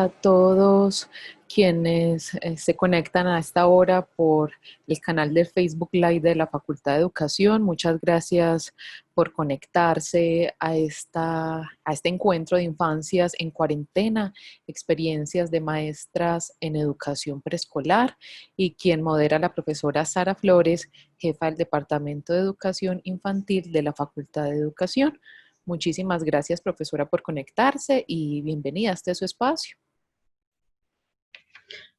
a todos quienes se conectan a esta hora por el canal de Facebook Live de la Facultad de Educación. Muchas gracias por conectarse a este encuentro de infancias en cuarentena, experiencias de maestras en educación preescolar, y quien modera la profesora Sara Flores, jefa del Departamento de Educación Infantil de la Facultad de Educación. Muchísimas gracias, profesora, por conectarse y bienvenida a este su espacio.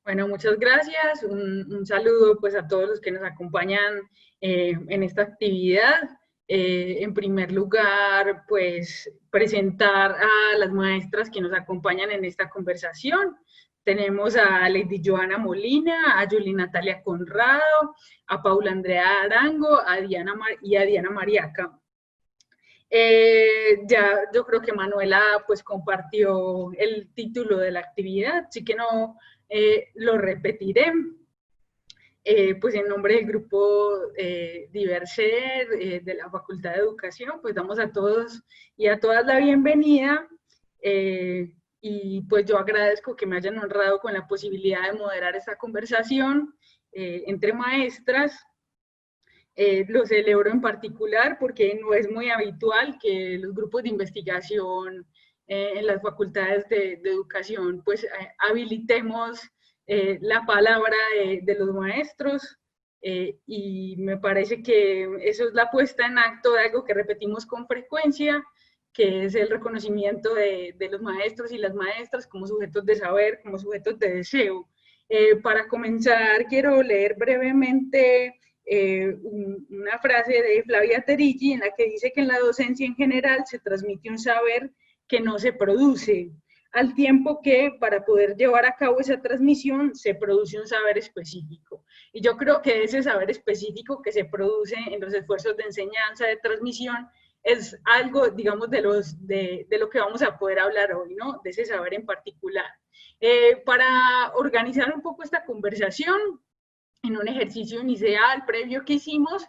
Bueno, muchas gracias. Un saludo pues a todos los que nos acompañan en esta actividad. En primer lugar, pues presentar a las maestras que nos acompañan en esta conversación. Tenemos a Lady Joana Molina, a Julie Natalia Conrado, a Paula Andrea Arango, a Diana Mariaca. Ya yo creo que Manuela pues compartió el título de la actividad, así que no lo repetiré. Pues en nombre del grupo Diverser de la Facultad de Educación, pues damos a todos y a todas la bienvenida, y pues yo agradezco que me hayan honrado con la posibilidad de moderar esta conversación entre maestras. Lo celebro en particular porque no es muy habitual que los grupos de investigación en las facultades de educación pues habilitemos la palabra de los maestros, y me parece que eso es la puesta en acto de algo que repetimos con frecuencia, que es el reconocimiento de los maestros y las maestras como sujetos de saber, como sujetos de deseo. Para comenzar, quiero leer brevemente una frase de Flavia Terigi en la que dice que en la docencia en general se transmite un saber que no se produce, al tiempo que para poder llevar a cabo esa transmisión se produce un saber específico. Y yo creo que ese saber específico que se produce en los esfuerzos de enseñanza, de transmisión, es algo, digamos, de lo que vamos a poder hablar hoy, ¿no? De ese saber en particular. Para organizar un poco esta conversación, en un ejercicio inicial previo que hicimos,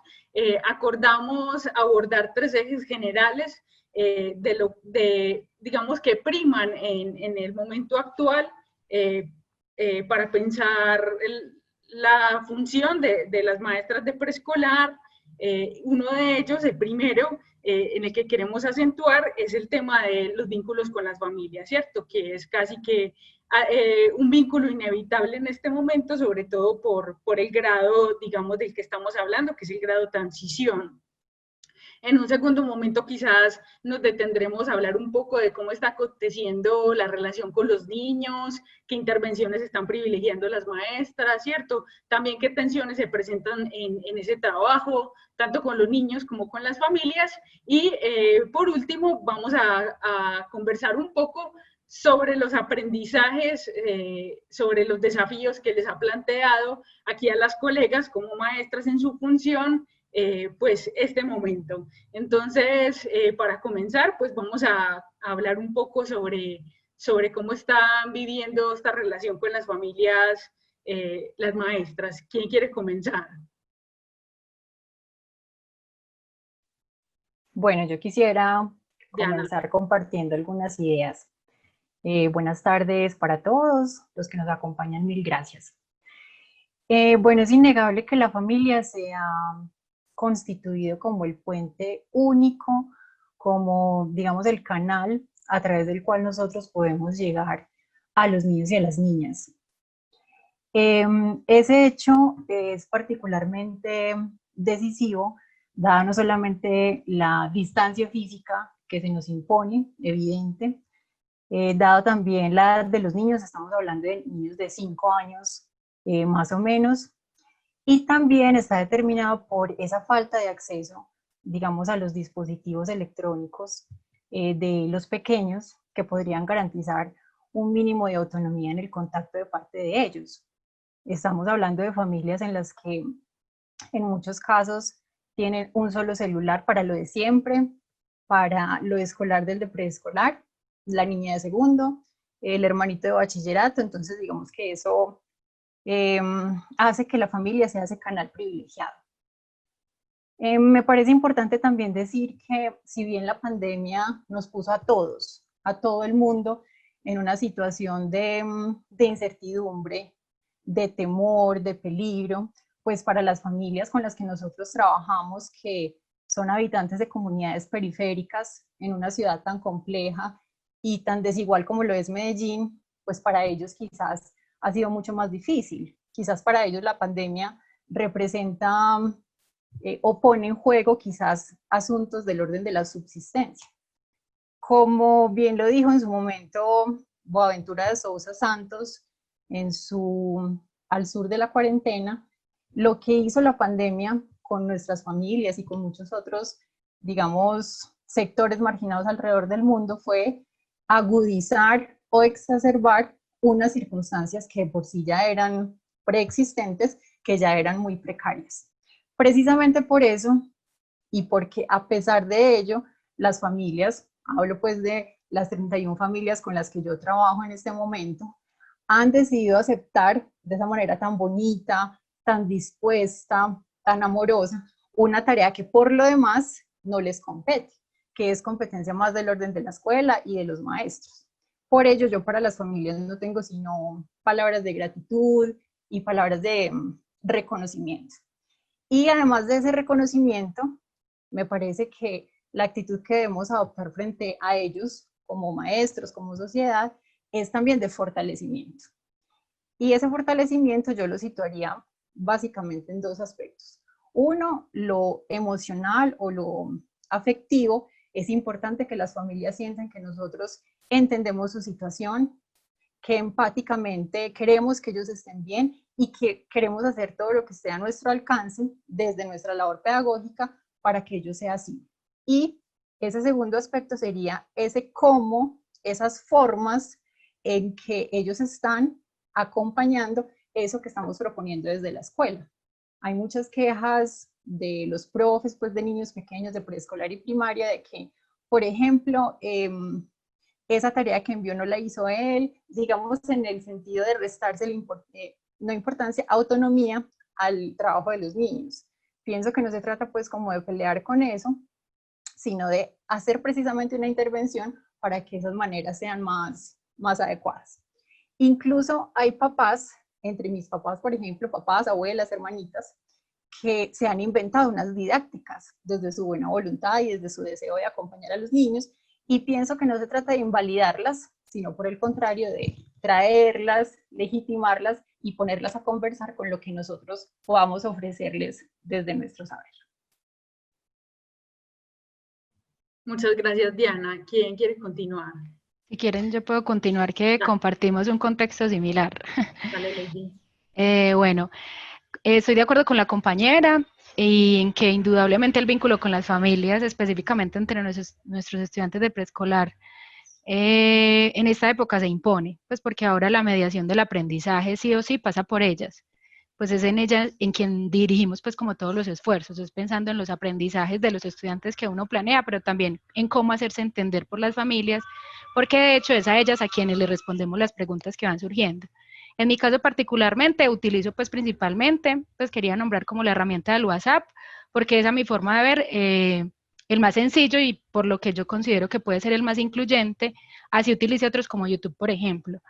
acordamos abordar tres ejes generales digamos, que priman en el momento actual para pensar la función de las maestras de preescolar. Uno de ellos, el primero, en el que queremos acentuar, es el tema de los vínculos con las familias, ¿cierto? Que es casi que un vínculo inevitable en este momento, sobre todo por el grado, digamos, del que estamos hablando, que es el grado transición. En un segundo momento quizás nos detendremos a hablar un poco de cómo está aconteciendo la relación con los niños, qué intervenciones están privilegiando las maestras, ¿cierto? También qué tensiones se presentan en ese trabajo, tanto con los niños como con las familias. Y por último, vamos a conversar un poco sobre los aprendizajes, sobre los desafíos que les ha planteado aquí a las colegas como maestras en su función, pues este momento. Entonces, para comenzar, pues vamos a hablar un poco sobre cómo están viviendo esta relación con las familias, las maestras. ¿Quién quiere comenzar? Bueno, yo quisiera comenzar compartiendo algunas ideas. Buenas tardes para todos los que nos acompañan, mil gracias. Bueno, es innegable que la familia se ha constituido como el puente único, como, digamos, el canal a través del cual nosotros podemos llegar a los niños y a las niñas. Ese hecho es particularmente decisivo, dada no solamente la distancia física que se nos impone, evidente, dado también la edad de los niños, estamos hablando de niños de 5 años más o menos, y también está determinado por esa falta de acceso, digamos, a los dispositivos electrónicos de los pequeños, que podrían garantizar un mínimo de autonomía en el contacto de parte de ellos. Estamos hablando de familias en las que en muchos casos tienen un solo celular para lo de siempre, para lo escolar del de preescolar, la niña de segundo, el hermanito de bachillerato. Entonces digamos que eso hace que la familia sea ese canal privilegiado. Me parece importante también decir que si bien la pandemia nos puso a todos, a todo el mundo, en una situación de incertidumbre, de temor, de peligro, pues para las familias con las que nosotros trabajamos, que son habitantes de comunidades periféricas en una ciudad tan compleja y tan desigual como lo es Medellín, pues para ellos quizás ha sido mucho más difícil. Quizás para ellos la pandemia representa o pone en juego quizás asuntos del orden de la subsistencia. Como bien lo dijo en su momento Boaventura de Sousa Santos, al sur de la cuarentena, lo que hizo la pandemia con nuestras familias y con muchos otros, digamos, sectores marginados alrededor del mundo fue agudizar o exacerbar unas circunstancias que por sí ya eran preexistentes, que ya eran muy precarias. Precisamente por eso, y porque a pesar de ello, las familias, hablo pues de las 31 familias con las que yo trabajo en este momento, han decidido aceptar de esa manera tan bonita, tan dispuesta, tan amorosa, una tarea que por lo demás no les compete, que es competencia más del orden de la escuela y de los maestros. Por ello, yo para las familias no tengo sino palabras de gratitud y palabras de reconocimiento. Y además de ese reconocimiento, me parece que la actitud que debemos adoptar frente a ellos, como maestros, como sociedad, es también de fortalecimiento. Y ese fortalecimiento yo lo situaría básicamente en dos aspectos. Uno, lo emocional o lo afectivo. Es importante que las familias sientan que nosotros entendemos su situación, que empáticamente queremos que ellos estén bien y que queremos hacer todo lo que esté a nuestro alcance desde nuestra labor pedagógica para que ello sea así. Y ese segundo aspecto sería ese cómo, esas formas en que ellos están acompañando eso que estamos proponiendo desde la escuela. Hay muchas quejas de los profes, pues de niños pequeños de preescolar y primaria, de que, por ejemplo, esa tarea que envió no la hizo él, digamos en el sentido de restarse no importancia, autonomía al trabajo de los niños. Pienso que no se trata pues como de pelear con eso, sino de hacer precisamente una intervención para que esas maneras sean más adecuadas. Incluso hay papás, entre mis papás, por ejemplo, papás, abuelas, hermanitas, que se han inventado unas didácticas desde su buena voluntad y desde su deseo de acompañar a los niños, y pienso que no se trata de invalidarlas, sino por el contrario de traerlas, legitimarlas y ponerlas a conversar con lo que nosotros podamos ofrecerles desde nuestro saber. Muchas gracias, Diana. ¿Quién quiere continuar? Si quieren, yo puedo continuar, que compartimos un contexto similar. Dale, Lady. Bueno, estoy de acuerdo con la compañera y en que indudablemente el vínculo con las familias, específicamente entre nuestros estudiantes de preescolar, en esta época se impone, pues porque ahora la mediación del aprendizaje sí o sí pasa por ellas. Pues es en ellas en quien dirigimos pues como todos los esfuerzos, es pensando en los aprendizajes de los estudiantes que uno planea, pero también en cómo hacerse entender por las familias, porque de hecho es a ellas a quienes le respondemos las preguntas que van surgiendo. En mi caso particularmente utilizo pues principalmente, pues quería nombrar como la herramienta del WhatsApp, porque esa es mi forma de ver, el más sencillo y por lo que yo considero que puede ser el más incluyente, así utilice otros como YouTube, por ejemplo.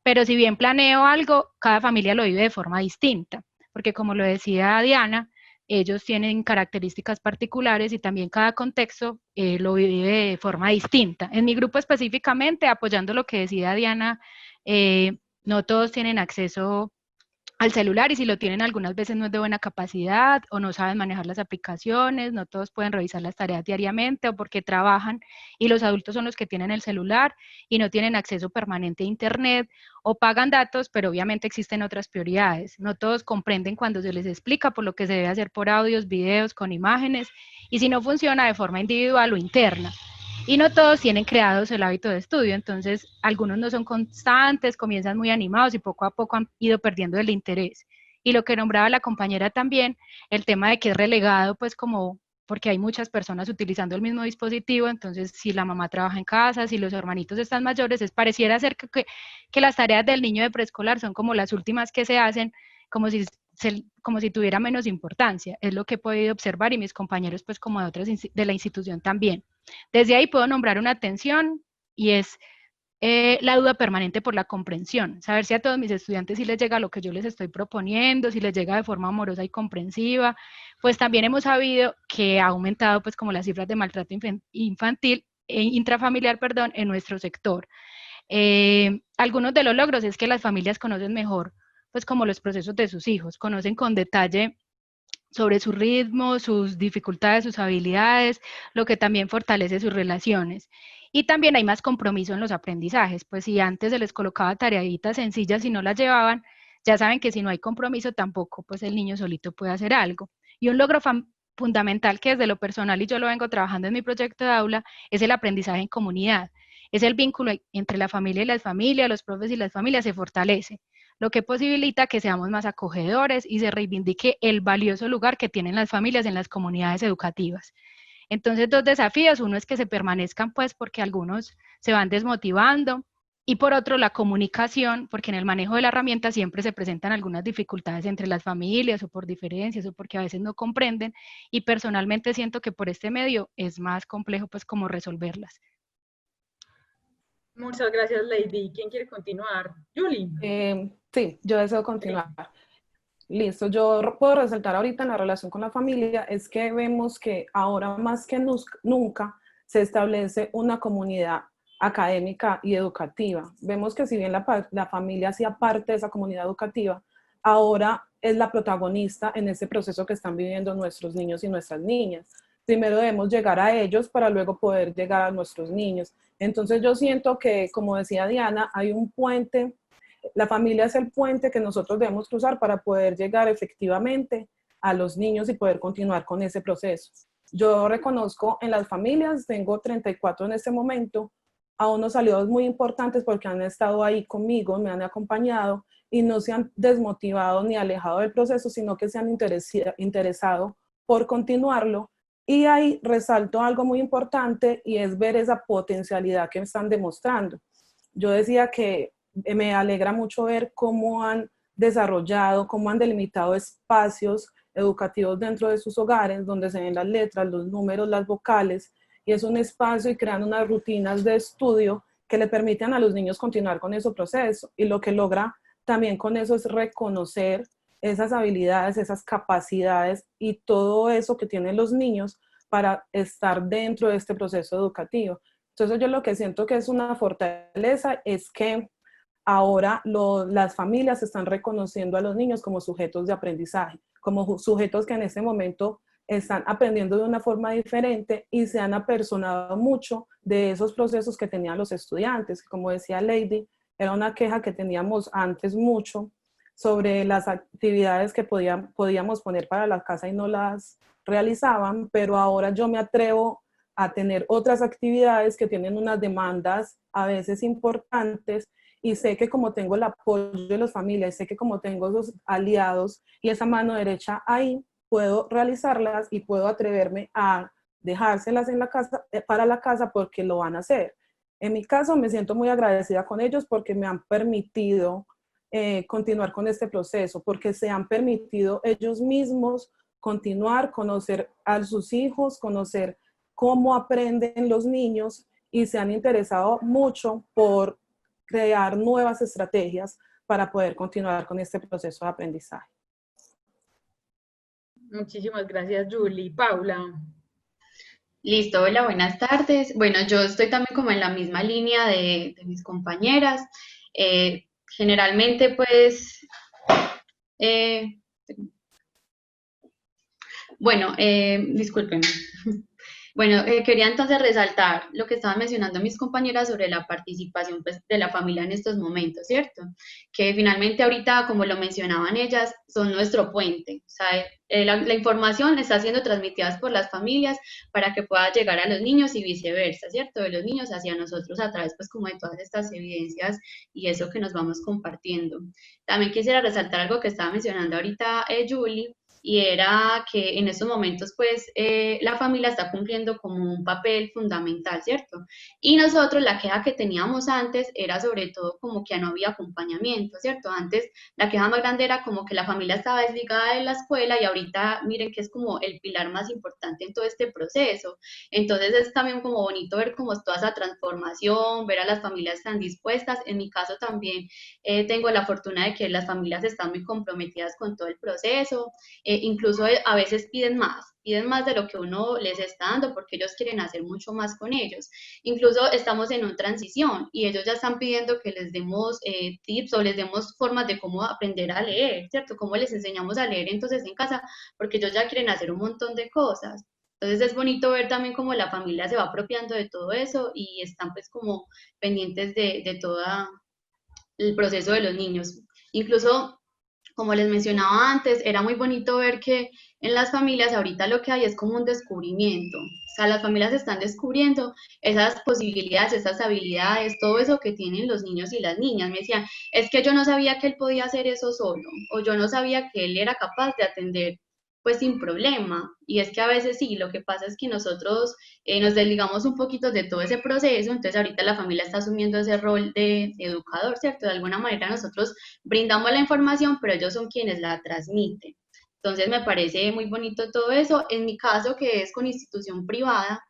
Pero si bien planeo algo, cada familia lo vive de forma distinta, porque como lo decía Diana, ellos tienen características particulares y también cada contexto lo vive de forma distinta. En mi grupo específicamente, apoyando lo que decía Diana, no todos tienen acceso al celular y si lo tienen algunas veces no es de buena capacidad o no saben manejar las aplicaciones, no todos pueden revisar las tareas diariamente o porque trabajan y los adultos son los que tienen el celular y no tienen acceso permanente a internet o pagan datos, pero obviamente existen otras prioridades. No todos comprenden cuando se les explica, por lo que se debe hacer por audios, videos, con imágenes y si no funciona de forma individual o interna. Y no todos tienen creados el hábito de estudio, entonces algunos no son constantes, comienzan muy animados y poco a poco han ido perdiendo el interés. Y lo que nombraba la compañera también, el tema de que es relegado, pues como porque hay muchas personas utilizando el mismo dispositivo, entonces si la mamá trabaja en casa, si los hermanitos están mayores, pareciera ser que las tareas del niño de preescolar son como las últimas que se hacen, como si tuviera menos importancia, es lo que he podido observar y mis compañeros pues como de la institución también. Desde ahí puedo nombrar una atención y es la duda permanente por la comprensión, saber si a todos mis estudiantes sí les llega lo que yo les estoy proponiendo, si les llega de forma amorosa y comprensiva. Pues también hemos sabido que ha aumentado pues como las cifras de maltrato infantil, intrafamiliar, perdón, en nuestro sector. Algunos de los logros es que las familias conocen mejor pues como los procesos de sus hijos, conocen con detalle sobre su ritmo, sus dificultades, sus habilidades, lo que también fortalece sus relaciones. Y también hay más compromiso en los aprendizajes, pues si antes se les colocaba tareitas sencillas y no las llevaban, ya saben que si no hay compromiso tampoco pues el niño solito puede hacer algo. Y un logro fundamental que desde lo personal, y yo lo vengo trabajando en mi proyecto de aula, es el aprendizaje en comunidad. Es el vínculo entre la familia y las familias, los profes y las familias se fortalece, lo que posibilita que seamos más acogedores y se reivindique el valioso lugar que tienen las familias en las comunidades educativas. Entonces, dos desafíos: uno es que se permanezcan, pues, porque algunos se van desmotivando, y por otro, la comunicación, porque en el manejo de la herramienta siempre se presentan algunas dificultades entre las familias, o por diferencias, o porque a veces no comprenden, y personalmente siento que por este medio es más complejo, pues, como resolverlas. Muchas gracias, Lady. ¿Quién quiere continuar? Julie. Sí, yo deseo continuar. Listo, yo puedo resaltar ahorita en la relación con la familia, es que vemos que ahora más que nunca se establece una comunidad académica y educativa. Vemos que si bien la familia hacía parte de esa comunidad educativa, ahora es la protagonista en ese proceso que están viviendo nuestros niños y nuestras niñas. Primero debemos llegar a ellos para luego poder llegar a nuestros niños. Entonces yo siento que, como decía Diana, hay un puente. La familia es el puente que nosotros debemos cruzar para poder llegar efectivamente a los niños y poder continuar con ese proceso. Yo reconozco en las familias, tengo 34 en este momento, a unos aliados muy importantes porque han estado ahí conmigo, me han acompañado y no se han desmotivado ni alejado del proceso, sino que se han interesado por continuarlo. Y ahí resalto algo muy importante y es ver esa potencialidad que están demostrando. Yo decía que me alegra mucho ver cómo han desarrollado, cómo han delimitado espacios educativos dentro de sus hogares, donde se ven las letras, los números, las vocales, y es un espacio y crean unas rutinas de estudio que le permiten a los niños continuar con ese proceso. Y lo que logra también con eso es reconocer esas habilidades, esas capacidades y todo eso que tienen los niños para estar dentro de este proceso educativo. Entonces yo lo que siento que es una fortaleza es que ahora las familias están reconociendo a los niños como sujetos de aprendizaje, como sujetos que en este momento están aprendiendo de una forma diferente y se han apersonado mucho de esos procesos que tenían los estudiantes. Como decía Lady, era una queja que teníamos antes mucho sobre las actividades que podíamos poner para la casa y no las realizaban, pero ahora yo me atrevo a tener otras actividades que tienen unas demandas a veces importantes y sé que como tengo el apoyo de las familias, sé que como tengo esos aliados y esa mano derecha ahí, puedo realizarlas y puedo atreverme a dejárselas en la casa, para la casa porque lo van a hacer. En mi caso me siento muy agradecida con ellos porque me han permitido continuar con este proceso, porque se han permitido ellos mismos continuar, conocer a sus hijos, conocer cómo aprenden los niños y se han interesado mucho por crear nuevas estrategias para poder continuar con este proceso de aprendizaje. Muchísimas gracias, Julie. Paula. Listo, hola, buenas tardes. Bueno, yo estoy también como en la misma línea de mis compañeras. Generalmente, pues, discúlpenme. Bueno, quería entonces resaltar lo que estaban mencionando mis compañeras sobre la participación pues, de la familia en estos momentos, ¿cierto? Que finalmente ahorita, como lo mencionaban ellas, son nuestro puente. O sea, la información está siendo transmitida por las familias para que pueda llegar a los niños y viceversa, ¿cierto? De los niños hacia nosotros a través pues como de todas estas evidencias y eso que nos vamos compartiendo. También quisiera resaltar algo que estaba mencionando ahorita Julie, y era que en estos momentos pues la familia está cumpliendo como un papel fundamental, ¿cierto? Y nosotros la queja que teníamos antes era sobre todo como que no había acompañamiento, ¿cierto? Antes la queja más grande era como que la familia estaba desligada de la escuela y ahorita miren que es como el pilar más importante en todo este proceso. Entonces es también como bonito ver como toda esa transformación, ver a las familias tan dispuestas. En mi caso también tengo la fortuna de que las familias están muy comprometidas con todo el proceso, incluso a veces piden más de lo que uno les está dando porque ellos quieren hacer mucho más con ellos. Incluso estamos en una transición y ellos ya están pidiendo que les demos tips o les demos formas de cómo aprender a leer, ¿cierto? Cómo les enseñamos a leer entonces en casa, porque ellos ya quieren hacer un montón de cosas. Entonces es bonito ver también cómo la familia se va apropiando de todo eso y están pues como pendientes de todo el proceso de los niños. Incluso, como les mencionaba antes, era muy bonito ver que en las familias ahorita lo que hay es como un descubrimiento. O sea, las familias están descubriendo esas posibilidades, esas habilidades, todo eso que tienen los niños y las niñas. Me decían, es que yo no sabía que él podía hacer eso solo, o yo no sabía que él era capaz de atender pues sin problema. Y es que a veces sí, lo que pasa es que nosotros nos desligamos un poquito de todo ese proceso, entonces ahorita la familia está asumiendo ese rol de educador, ¿cierto? De alguna manera nosotros brindamos la información, pero ellos son quienes la transmiten. Entonces me parece muy bonito todo eso. En mi caso, que es con institución privada,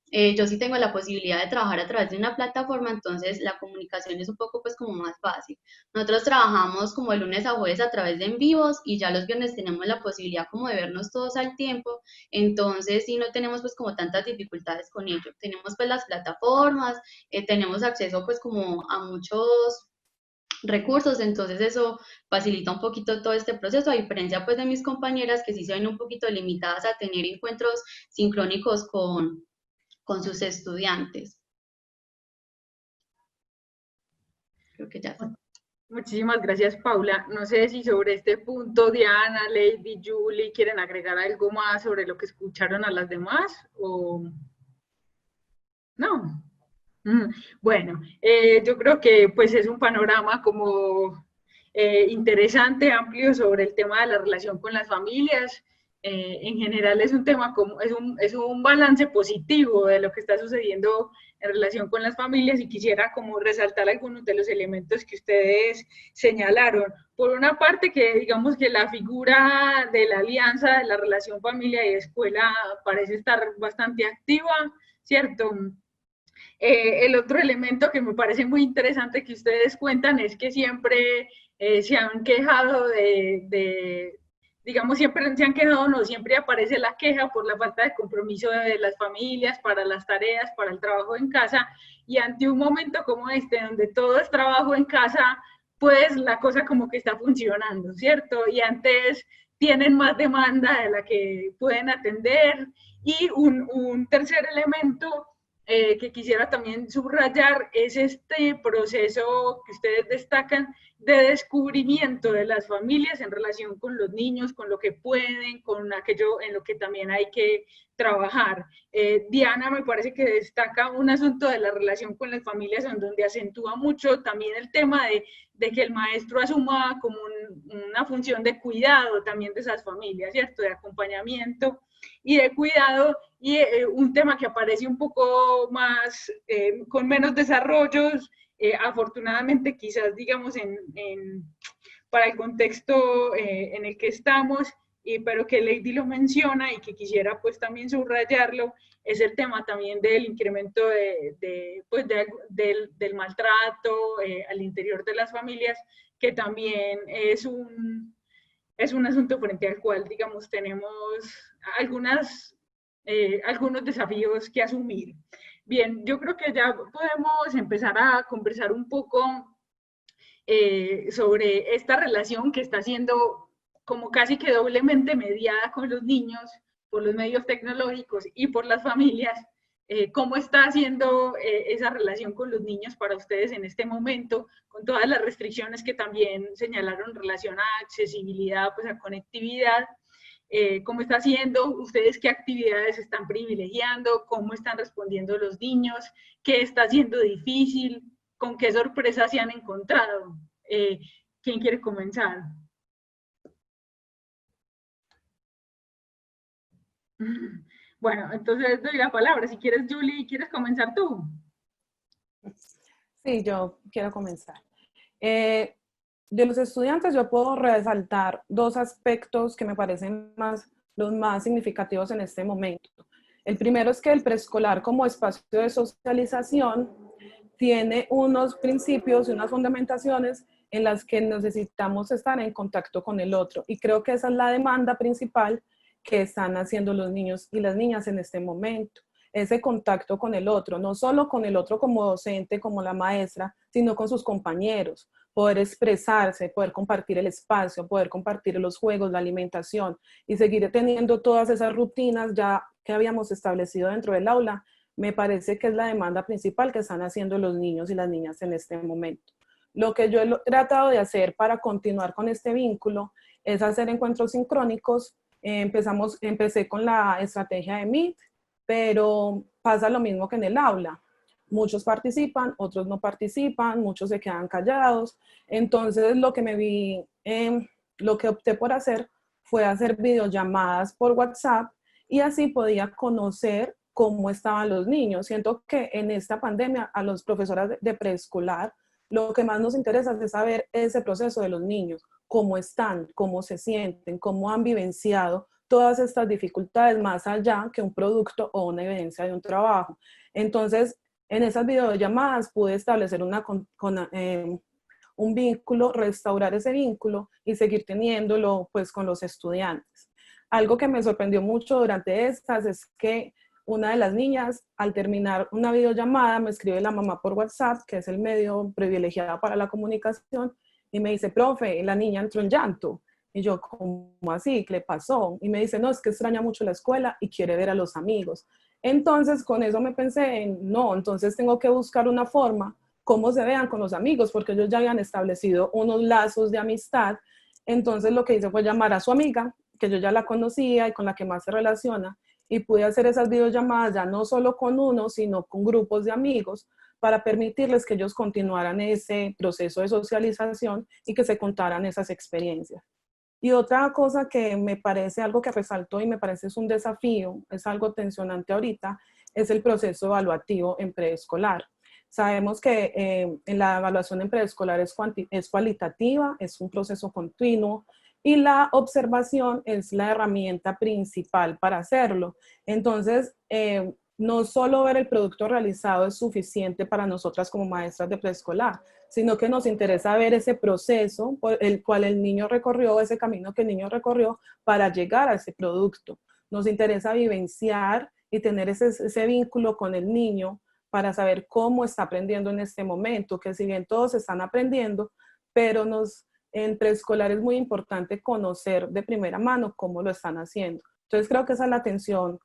yo sí tengo la posibilidad de trabajar a través de una plataforma, entonces la comunicación es un poco pues como más fácil. Nosotros trabajamos como de lunes a jueves a través de en vivos y ya los viernes tenemos la posibilidad como de vernos todos al tiempo, entonces sí no tenemos pues como tantas dificultades con ello. Tenemos pues las plataformas, tenemos acceso pues como a muchos recursos, entonces eso facilita un poquito todo este proceso, a diferencia pues de mis compañeras que sí se ven un poquito limitadas a tener encuentros sincrónicos con sus estudiantes. Creo que ya está. Muchísimas gracias, Paula. No sé si sobre este punto Diana, Lady, Julie quieren agregar algo más sobre lo que escucharon a las demás o no. Bueno, yo creo que pues es un panorama como interesante, amplio sobre el tema de la relación con las familias. En general es un tema como, es un balance positivo de lo que está sucediendo en relación con las familias y quisiera como resaltar algunos de los elementos que ustedes señalaron. Por una parte que digamos que la figura de la alianza de la relación familia y escuela parece estar bastante activa, ¿cierto? El otro elemento que me parece muy interesante que ustedes cuentan es que siempre se han quejado digamos, siempre se han quejado, no, siempre aparece la queja por la falta de compromiso de las familias para las tareas, para el trabajo en casa, y ante un momento como este, donde todo es trabajo en casa, pues la cosa como que está funcionando, ¿cierto? Y antes tienen más demanda de la que pueden atender, y un tercer elemento que quisiera también subrayar es este proceso que ustedes destacan de descubrimiento de las familias en relación con los niños, con lo que pueden, con aquello en lo que también hay que trabajar. Diana me parece que destaca un asunto de la relación con las familias en donde acentúa mucho también el tema de que el maestro asuma como una función de cuidado también de esas familias, ¿cierto? De acompañamiento y de cuidado, y un tema que aparece un poco más, con menos desarrollos, afortunadamente quizás digamos para el contexto en el que estamos, pero que Lady lo menciona y que quisiera pues también subrayarlo, es el tema también del incremento del maltrato al interior de las familias, que también es un asunto frente al cual, digamos, tenemos algunos desafíos que asumir. Bien, yo creo que ya podemos empezar a conversar un poco sobre esta relación que está siendo como casi que doblemente mediada con los niños por los medios tecnológicos y por las familias. ¿Cómo está haciendo esa relación con los niños para ustedes en este momento, con todas las restricciones que también señalaron en relación a accesibilidad, pues a conectividad? ¿Cómo está haciendo? ¿Ustedes qué actividades están privilegiando? ¿Cómo están respondiendo los niños? ¿Qué está haciendo difícil? ¿Con qué sorpresas se han encontrado? ¿Quién quiere comenzar? Bueno, entonces doy la palabra. Si quieres, Julie, ¿quieres comenzar tú? Sí, yo quiero comenzar. De los estudiantes yo puedo resaltar dos aspectos que me parecen los más significativos en este momento. El primero es que el preescolar como espacio de socialización tiene unos principios y unas fundamentaciones en las que necesitamos estar en contacto con el otro. Y creo que esa es la demanda principal que están haciendo los niños y las niñas en este momento. Ese contacto con el otro, no solo con el otro como docente, como la maestra, sino con sus compañeros, poder expresarse, poder compartir el espacio, poder compartir los juegos, la alimentación y seguir teniendo todas esas rutinas ya que habíamos establecido dentro del aula. Me parece que es la demanda principal que están haciendo los niños y las niñas en este momento. Lo que yo he tratado de hacer para continuar con este vínculo es hacer encuentros sincrónicos. Empecé con la estrategia de Meet, pero pasa lo mismo que en el aula. Muchos participan, otros no participan, muchos se quedan callados. Entonces lo que opté por hacer fue hacer videollamadas por WhatsApp y así podía conocer cómo estaban los niños. Siento que en esta pandemia a los profesores de preescolar lo que más nos interesa es saber ese proceso de los niños, cómo están, cómo se sienten, cómo han vivenciado todas estas dificultades más allá que un producto o una evidencia de un trabajo. Entonces, en esas videollamadas pude establecer un vínculo, restaurar ese vínculo y seguir teniéndolo pues con los estudiantes. Algo que me sorprendió mucho durante estas es que una de las niñas, al terminar una videollamada, me escribe la mamá por WhatsApp, que es el medio privilegiado para la comunicación, y me dice, profe, la niña entró en llanto. Y yo, ¿cómo así? ¿Qué le pasó? Y me dice, no, es que extraña mucho la escuela y quiere ver a los amigos. Entonces, con eso me pensé en, no, entonces tengo que buscar una forma, cómo se vean con los amigos, porque ellos ya habían establecido unos lazos de amistad. Entonces, lo que hice fue llamar a su amiga, que yo ya la conocía y con la que más se relaciona, y pude hacer esas videollamadas ya no solo con uno, sino con grupos de amigos para permitirles que ellos continuaran ese proceso de socialización y que se contaran esas experiencias. Y otra cosa que me parece algo que resaltó y me parece es un desafío, es algo tensionante ahorita, es el proceso evaluativo en preescolar. Sabemos que en la evaluación en preescolar es cualitativa, es un proceso continuo, y la observación es la herramienta principal para hacerlo. Entonces, no solo ver el producto realizado es suficiente para nosotras como maestras de preescolar, sino que nos interesa ver ese proceso por el cual el niño recorrió, ese camino que el niño recorrió para llegar a ese producto. Nos interesa vivenciar y tener ese vínculo con el niño para saber cómo está aprendiendo en este momento, que si bien todos están aprendiendo, pero en preescolar es muy importante conocer de primera mano cómo lo están haciendo. Entonces creo que esa es la atención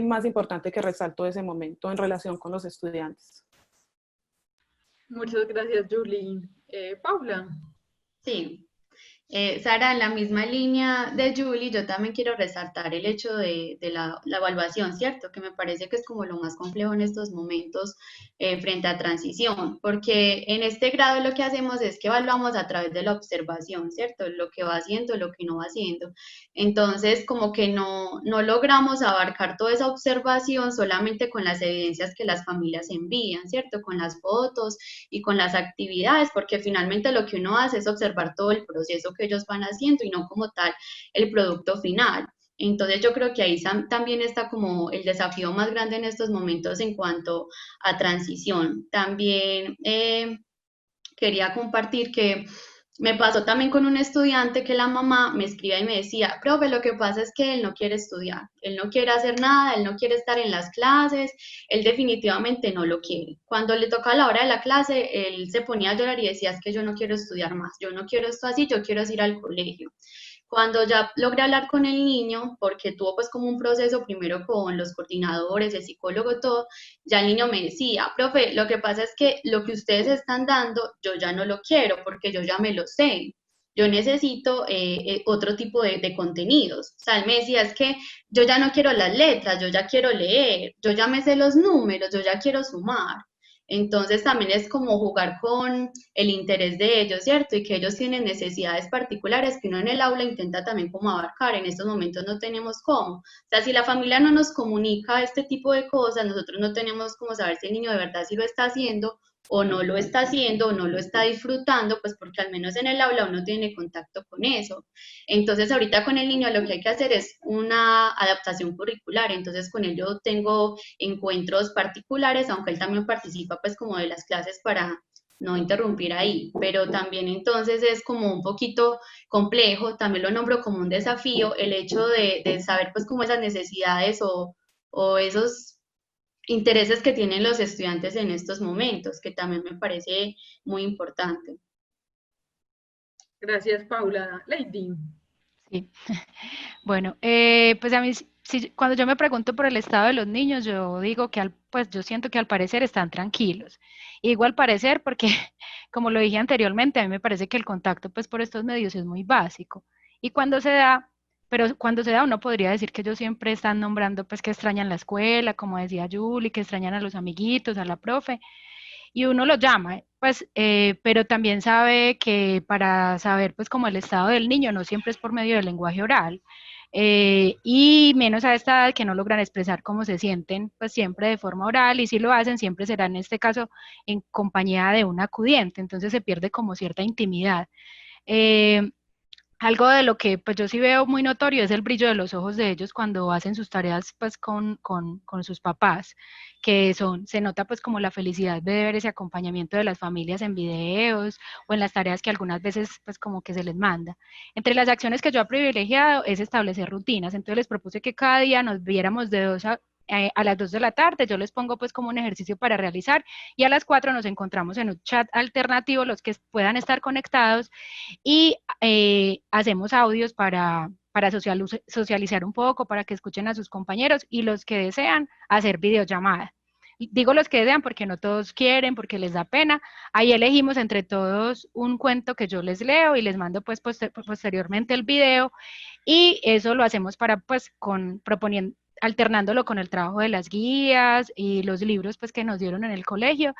más importante que resalto de ese momento en relación con los estudiantes. Muchas gracias, Julie. Paula. Sí. Sara, en la misma línea de Julie, yo también quiero resaltar el hecho de la evaluación, ¿cierto? Que me parece que es como lo más complejo en estos momentos frente a transición, porque en este grado lo que hacemos es que evaluamos a través de la observación, ¿cierto? Lo que va haciendo, lo que no va haciendo. Entonces, como que no logramos abarcar toda esa observación solamente con las evidencias que las familias envían, ¿cierto? Con las fotos y con las actividades, porque finalmente lo que uno hace es observar todo el proceso que ellos van haciendo y no como tal el producto final. Entonces yo creo que ahí también está como el desafío más grande en estos momentos en cuanto a transición. También quería compartir que me pasó también con un estudiante que la mamá me escribía y me decía, profe, lo que pasa es que él no quiere estudiar, él no quiere hacer nada, él no quiere estar en las clases, él definitivamente no lo quiere. Cuando le toca la hora de la clase, él se ponía a llorar y decía, es que yo no quiero estudiar más, yo no quiero esto así, yo quiero ir al colegio. Cuando ya logré hablar con el niño, porque tuvo pues como un proceso primero con los coordinadores, el psicólogo, todo, ya el niño me decía, profe, lo que pasa es que lo que ustedes están dando, yo ya no lo quiero porque yo ya me lo sé. Yo necesito otro tipo de contenidos. O sea, él me decía, es que yo ya no quiero las letras, yo ya quiero leer, yo ya me sé los números, yo ya quiero sumar. Entonces también es como jugar con el interés de ellos, ¿cierto? Y que ellos tienen necesidades particulares que uno en el aula intenta también como abarcar. En estos momentos no tenemos cómo. O sea, si la familia no nos comunica este tipo de cosas, nosotros no tenemos cómo saber si el niño de verdad sí lo está haciendo o no lo está haciendo o no lo está disfrutando, pues porque al menos en el aula uno tiene contacto con eso. Entonces ahorita con el niño lo que hay que hacer es una adaptación curricular, entonces con él yo tengo encuentros particulares, aunque él también participa pues como de las clases para no interrumpir ahí, pero también entonces es como un poquito complejo, también lo nombro como un desafío, el hecho de saber pues como esas necesidades o esos intereses que tienen los estudiantes en estos momentos, que también me parece muy importante. Gracias, Paula. Lady. Sí. Bueno, pues a mí, cuando yo me pregunto por el estado de los niños, yo digo que pues yo siento que al parecer están tranquilos. Y digo al parecer porque, como lo dije anteriormente, a mí me parece que el contacto pues por estos medios es muy básico. Y cuando se da, pero cuando se da uno podría decir que ellos siempre están nombrando pues que extrañan la escuela, como decía Julie, que extrañan a los amiguitos, a la profe, y uno lo llama, pues, pero también sabe que para saber, pues, como el estado del niño, no siempre es por medio del lenguaje oral, y menos a esta edad que no logran expresar cómo se sienten, pues, siempre de forma oral, y si lo hacen, siempre será en este caso en compañía de un acudiente, entonces se pierde como cierta intimidad. Eh, Algo de lo que pues yo sí veo muy notorio es el brillo de los ojos de ellos cuando hacen sus tareas pues con sus papás, que se nota pues como la felicidad de ver ese acompañamiento de las familias en videos o en las tareas que algunas veces pues como que se les manda. Entre las acciones que yo he privilegiado es establecer rutinas, entonces les propuse que cada día nos viéramos de a las 2 de la tarde, yo les pongo pues como un ejercicio para realizar y a las 4 nos encontramos en un chat alternativo los que puedan estar conectados y hacemos audios para socializar un poco, para que escuchen a sus compañeros y los que desean hacer videollamada. Digo los que desean porque no todos quieren, porque les da pena. Ahí elegimos entre todos un cuento que yo les leo y les mando pues posteriormente el video y eso lo hacemos para pues proponiendo alternándolo con el trabajo de las guías y los libros pues que nos dieron en el colegio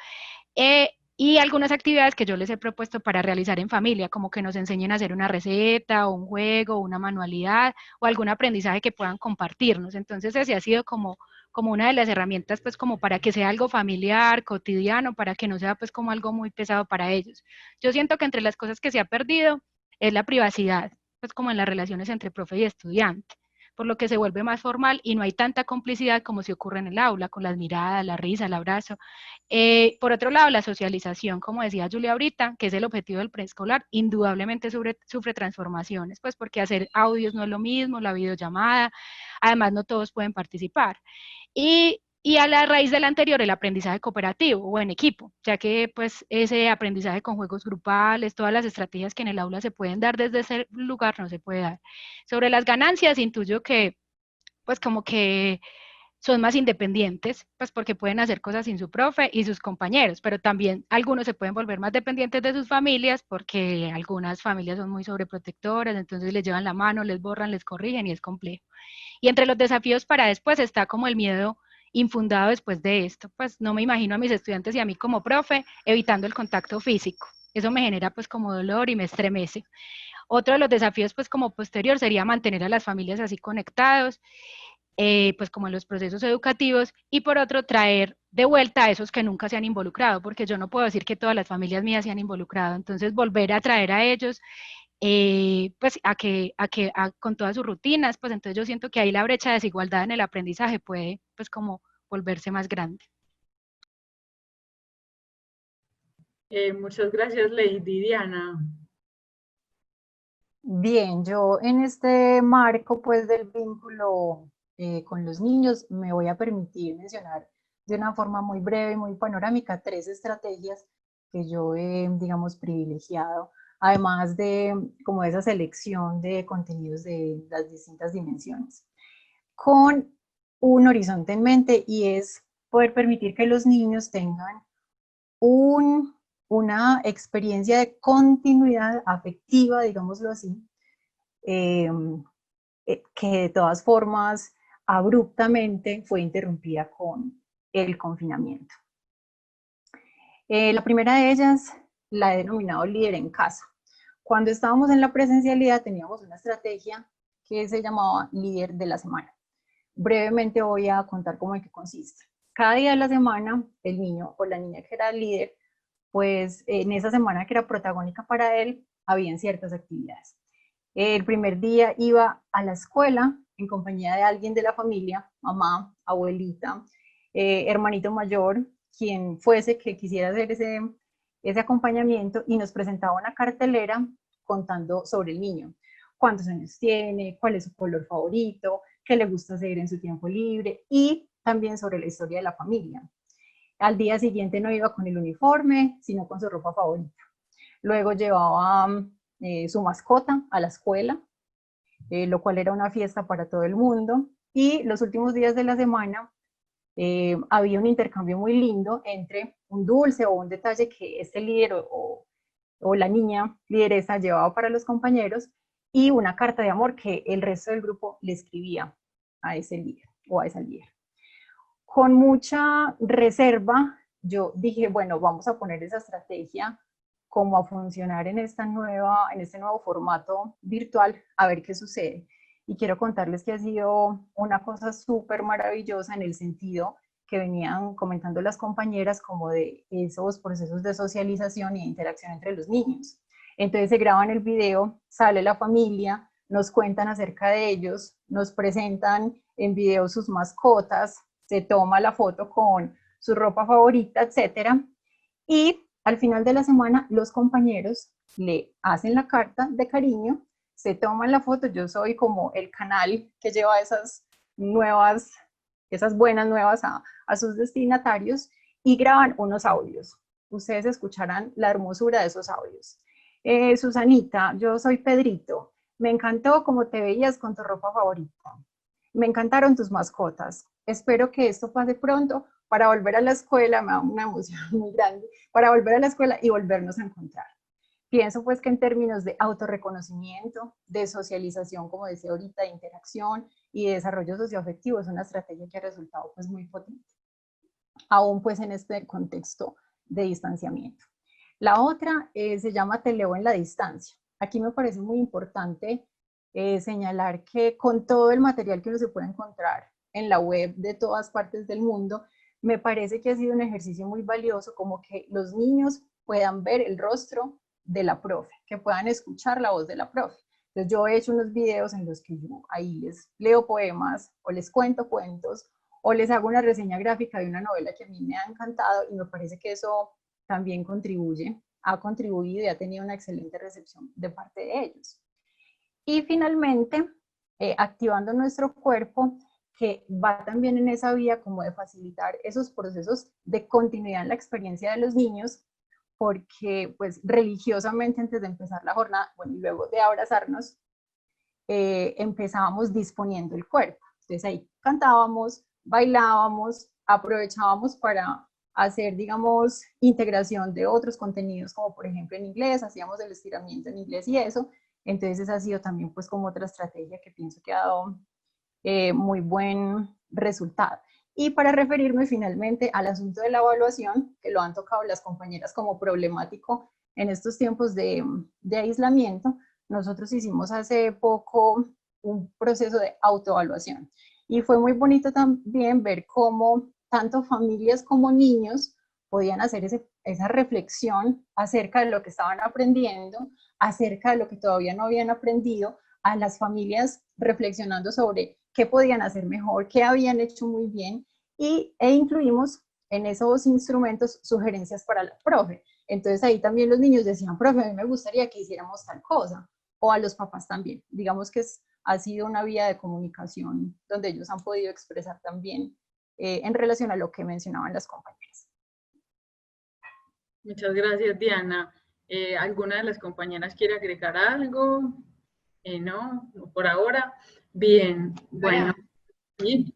y algunas actividades que yo les he propuesto para realizar en familia, como que nos enseñen a hacer una receta, o un juego, una manualidad, o algún aprendizaje que puedan compartirnos. Entonces, ese ha sido como una de las herramientas, pues como para que sea algo familiar, cotidiano, para que no sea pues como algo muy pesado para ellos. Yo siento que entre las cosas que se ha perdido es la privacidad, pues como en las relaciones entre profe y estudiante, por lo que se vuelve más formal y no hay tanta complicidad como si ocurre en el aula, con las miradas, la risa, el abrazo. Por otro lado, la socialización, como decía Julia ahorita, que es el objetivo del preescolar, indudablemente sufre transformaciones, pues porque hacer audios no es lo mismo, la videollamada, además no todos pueden participar. Y a la raíz del anterior, el aprendizaje cooperativo o en equipo, ya que pues ese aprendizaje con juegos grupales, todas las estrategias que en el aula se pueden dar desde ese lugar no se puede dar. Sobre las ganancias, intuyo que pues como que son más independientes, pues porque pueden hacer cosas sin su profe y sus compañeros, pero también algunos se pueden volver más dependientes de sus familias porque algunas familias son muy sobreprotectoras, entonces les llevan la mano, les borran, les corrigen y es complejo. Y entre los desafíos para después está como el miedo infundado después de esto, pues no me imagino a mis estudiantes y a mí como profe evitando el contacto físico. Eso me genera pues como dolor y me estremece. Otro de los desafíos pues como posterior sería mantener a las familias así conectados pues como en los procesos educativos, y por otro traer de vuelta a esos que nunca se han involucrado, porque yo no puedo decir que todas las familias mías se han involucrado, entonces volver a traer a ellos, pues con todas sus rutinas, pues entonces yo siento que ahí la brecha de desigualdad en el aprendizaje puede pues como volverse más grande. Muchas gracias, Lady. Diana. Bien, yo en este marco pues del vínculo con los niños me voy a permitir mencionar de una forma muy breve y muy panorámica 3 estrategias que yo he, digamos, privilegiado, además de como esa selección de contenidos de las distintas dimensiones, con un horizonte en mente y es poder permitir que los niños tengan una experiencia de continuidad afectiva, digámoslo así, que de todas formas abruptamente fue interrumpida con el confinamiento. La primera de ellas la he denominado líder en casa. Cuando estábamos en la presencialidad teníamos una estrategia que se llamaba líder de la semana. Brevemente voy a contar cómo en qué consiste. Cada día de la semana, el niño o la niña que era el líder, pues en esa semana que era protagónica para él, habían ciertas actividades. El primer día iba a la escuela en compañía de alguien de la familia, mamá, abuelita, hermanito mayor, quien fuese que quisiera hacer ese acompañamiento, y nos presentaba una cartelera contando sobre el niño. Cuántos años tiene, cuál es su color favorito, qué le gusta hacer en su tiempo libre, y también sobre la historia de la familia. Al día siguiente no iba con el uniforme, sino con su ropa favorita. Luego llevaba su mascota a la escuela, lo cual era una fiesta para todo el mundo. Y los últimos días de la semana había un intercambio muy lindo entre un dulce o un detalle que este líder o la niña lideresa llevaba para los compañeros, y una carta de amor que el resto del grupo le escribía a ese líder o a esa líder. Con mucha reserva, yo dije, bueno, vamos a poner esa estrategia como a funcionar en este nuevo formato virtual, a ver qué sucede. Y quiero contarles que ha sido una cosa súper maravillosa, en el sentido que venían comentando las compañeras, como de esos procesos de socialización y de interacción entre los niños. Entonces se graban el video, sale la familia, nos cuentan acerca de ellos, nos presentan en video sus mascotas, se toma la foto con su ropa favorita, etcétera. Y al final de la semana los compañeros le hacen la carta de cariño, se toman la foto. Yo soy como el canal que lleva esas buenas nuevas a sus destinatarios, y graban unos audios. Ustedes escucharán la hermosura de esos audios. Susanita, yo soy Pedrito. Me encantó cómo te veías con tu ropa favorita. Me encantaron tus mascotas. Espero que esto pase pronto para volver a la escuela. Me da una emoción muy grande, para volver a la escuela y volvernos a encontrar. Pienso pues que en términos de autorreconocimiento, de socialización, como decía ahorita, de interacción y de desarrollo socioafectivo, es una estrategia que ha resultado pues muy potente, aún pues en este contexto de distanciamiento. La otra se llama Te leo en la distancia. Aquí me parece muy importante señalar que con todo el material que uno se puede encontrar en la web de todas partes del mundo, me parece que ha sido un ejercicio muy valioso, como que los niños puedan ver el rostro de la profe, que puedan escuchar la voz de la profe. Entonces yo he hecho unos videos en los que yo ahí les leo poemas o les cuento cuentos o les hago una reseña gráfica de una novela que a mí me ha encantado, y me parece que eso también ha contribuido y ha tenido una excelente recepción de parte de ellos. Y finalmente, activando nuestro cuerpo, que va también en esa vía como de facilitar esos procesos de continuidad en la experiencia de los niños, porque pues religiosamente antes de empezar la jornada, bueno, y luego de abrazarnos, empezábamos disponiendo el cuerpo. Entonces ahí cantábamos, bailábamos, aprovechábamos para hacer, digamos, integración de otros contenidos, como por ejemplo en inglés, hacíamos el estiramiento en inglés y eso. Entonces esa ha sido también pues como otra estrategia que pienso que ha dado muy buen resultado. Y para referirme finalmente al asunto de la evaluación, que lo han tocado las compañeras como problemático en estos tiempos de aislamiento, nosotros hicimos hace poco un proceso de autoevaluación, y fue muy bonito también ver cómo tanto familias como niños podían hacer esa reflexión acerca de lo que estaban aprendiendo, acerca de lo que todavía no habían aprendido, a las familias reflexionando sobre qué podían hacer mejor, qué habían hecho muy bien, e incluimos en esos instrumentos sugerencias para la profe. Entonces ahí también los niños decían, profe, a mí me gustaría que hiciéramos tal cosa, o a los papás también. Digamos que ha sido una vía de comunicación donde ellos han podido expresar también en relación a lo que mencionaban las compañeras. Muchas gracias, Diana. ¿Alguna de las compañeras quiere agregar algo? No, por ahora. Bien, bueno. ¿Sí?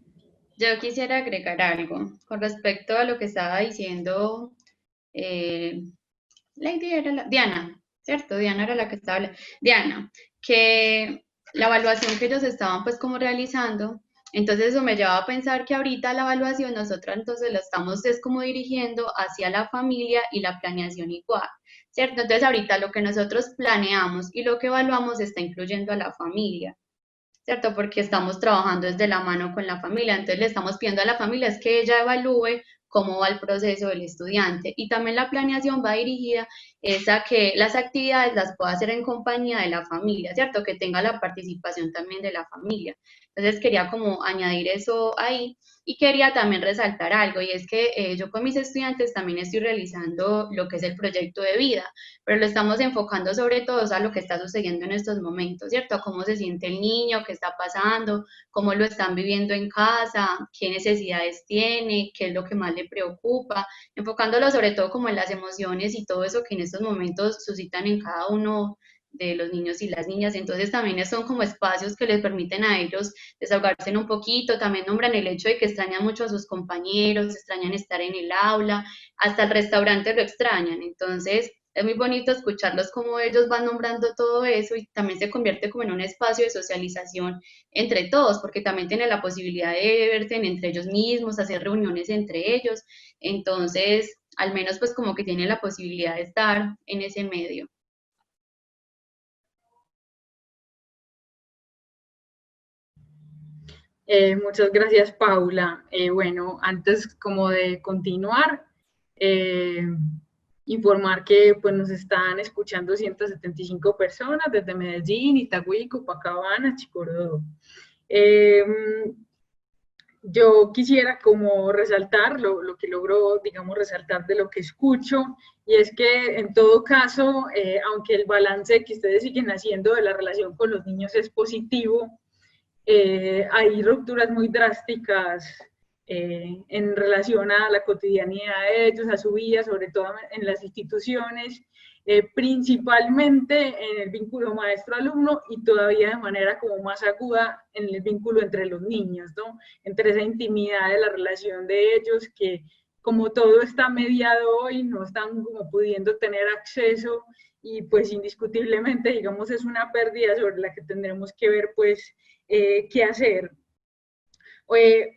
Yo quisiera agregar algo con respecto a lo que estaba diciendo Diana, ¿cierto? Diana era la que estaba hablando. Diana, que la evaluación que ellos estaban pues como realizando Entonces eso me lleva a pensar que ahorita la evaluación nosotros entonces la estamos es como dirigiendo hacia la familia y la planeación igual, ¿cierto? Entonces ahorita lo que nosotros planeamos y lo que evaluamos está incluyendo a la familia, ¿cierto? Porque estamos trabajando desde la mano con la familia, entonces le estamos pidiendo a la familia es que ella evalúe cómo va el proceso del estudiante y también la planeación va dirigida es a que las actividades las pueda hacer en compañía de la familia, ¿cierto? Que tenga la participación también de la familia. Entonces quería como añadir eso ahí y quería también resaltar algo y es que yo con mis estudiantes también estoy realizando lo que es el proyecto de vida, pero lo estamos enfocando sobre todo a lo que está sucediendo en estos momentos, ¿cierto? A cómo se siente el niño, qué está pasando, cómo lo están viviendo en casa, qué necesidades tiene, qué es lo que más le preocupa, enfocándolo sobre todo como en las emociones y todo eso que en estos momentos suscitan en cada uno de los niños y las niñas. Entonces también son como espacios que les permiten a ellos desahogarse un poquito, también nombran el hecho de que extrañan mucho a sus compañeros, extrañan estar en el aula, hasta el restaurante lo extrañan. Entonces es muy bonito escucharlos como ellos van nombrando todo eso y también se convierte como en un espacio de socialización entre todos, porque también tienen la posibilidad de verse entre ellos mismos, hacer reuniones entre ellos. Entonces, al menos pues como que tienen la posibilidad de estar en ese medio. Muchas gracias, Paula. Bueno, antes como de continuar, informar que pues, nos están escuchando 175 personas desde Medellín, Itagüí, Copacabana, Chicorodo. Yo quisiera como resaltar lo que logro, digamos, resaltar de lo que escucho, y es que en todo caso, aunque el balance que ustedes siguen haciendo de la relación con los niños es positivo, hay rupturas muy drásticas en relación a la cotidianidad de ellos, a su vida, sobre todo en las instituciones, principalmente en el vínculo maestro-alumno y todavía de manera como más aguda en el vínculo entre los niños, ¿no? Entre esa intimidad de la relación de ellos que como todo está mediado hoy, no están como pudiendo tener acceso y pues indiscutiblemente, digamos, es una pérdida sobre la que tendremos que ver pues qué hacer.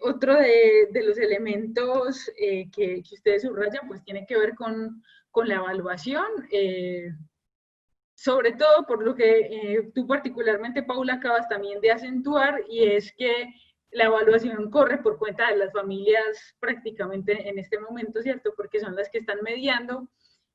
Otro de los elementos que ustedes subrayan pues tiene que ver con la evaluación, sobre todo por lo que tú particularmente, Paula, acabas también de acentuar, y es que la evaluación corre por cuenta de las familias prácticamente en este momento, ¿cierto? Porque son las que están mediando.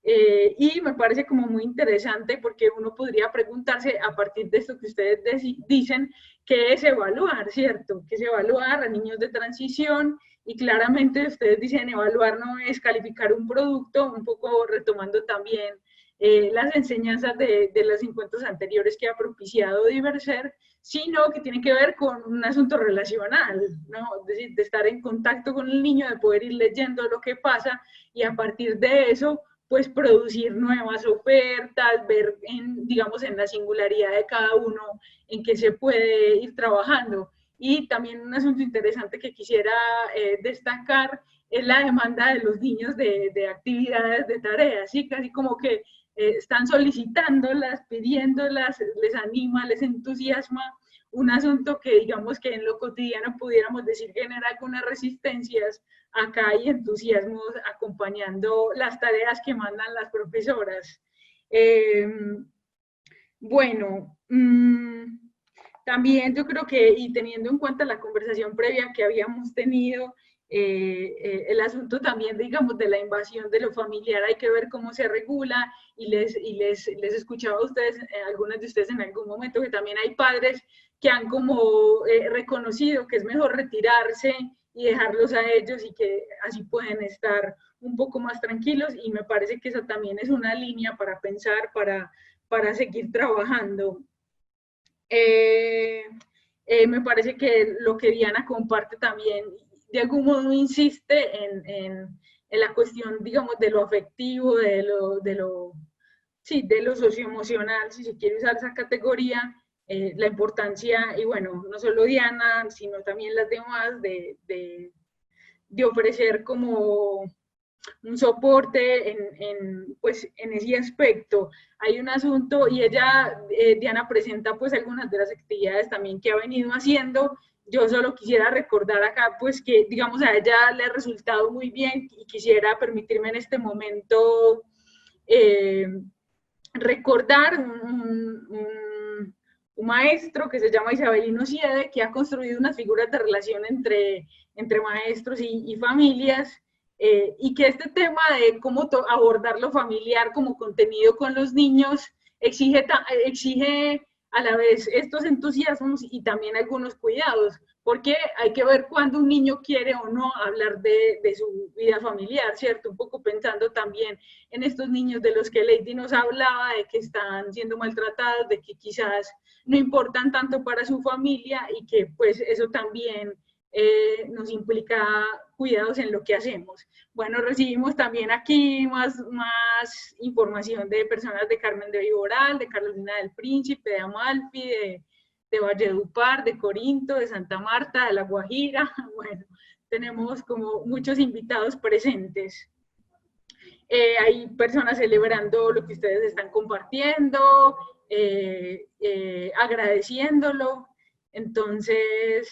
Y me parece como muy interesante porque uno podría preguntarse a partir de esto que ustedes dicen, ¿qué es evaluar, cierto? ¿Qué es evaluar a niños de transición? Y claramente ustedes dicen evaluar no es calificar un producto, un poco retomando también las enseñanzas de los encuentros anteriores que ha propiciado Diverser, sino que tiene que ver con un asunto relacional, ¿no? Es decir, de estar en contacto con el niño, de poder ir leyendo lo que pasa y a partir de eso pues producir nuevas ofertas, ver digamos en la singularidad de cada uno en qué se puede ir trabajando. Y también un asunto interesante que quisiera destacar es la demanda de los niños de actividades, de tareas, ¿sí? Casi como que están solicitándolas, pidiéndolas, les anima, les entusiasma, un asunto que digamos que en lo cotidiano pudiéramos decir genera algunas resistencias. Acá hay entusiasmos acompañando las tareas que mandan las profesoras. Bueno, también yo creo que, y teniendo en cuenta la conversación previa que habíamos tenido, el asunto también, digamos, de la invasión de lo familiar, hay que ver cómo se regula, y les escuchaba a ustedes, algunas de ustedes en algún momento, que también hay padres que han como reconocido que es mejor retirarse y dejarlos a ellos y que así pueden estar un poco más tranquilos, y me parece que esa también es una línea para pensar, para seguir trabajando. Me parece que lo que Diana comparte también, de algún modo insiste en la cuestión, digamos, de lo afectivo, sí, de lo socioemocional, si se quiere usar esa categoría, la importancia, y bueno, no solo Diana, sino también las demás, de ofrecer como un soporte pues, en ese aspecto. Hay un asunto, y ella, Diana, presenta pues algunas de las actividades también que ha venido haciendo. Yo solo quisiera recordar acá, pues que, digamos, a ella le ha resultado muy bien, y quisiera permitirme en este momento recordar un maestro que se llama Isabelino Siede, que ha construido unas figuras de relación entre maestros y familias, y que este tema de cómo abordar lo familiar como contenido con los niños exige a la vez estos entusiasmos y también algunos cuidados, porque hay que ver cuándo un niño quiere o no hablar de su vida familiar, ¿cierto? Un poco pensando también en estos niños de los que Lady nos hablaba, de que están siendo maltratados, de que quizás no importan tanto para su familia, y que pues eso también nos implica cuidados en lo que hacemos. Bueno, recibimos también aquí más información de personas de Carmen de Viboral, de Carolina del Príncipe, de Amalfi, de Valledupar, de Corinto, de Santa Marta, de La Guajira. Bueno, tenemos como muchos invitados presentes. Hay personas celebrando lo que ustedes están compartiendo, agradeciéndolo. Entonces,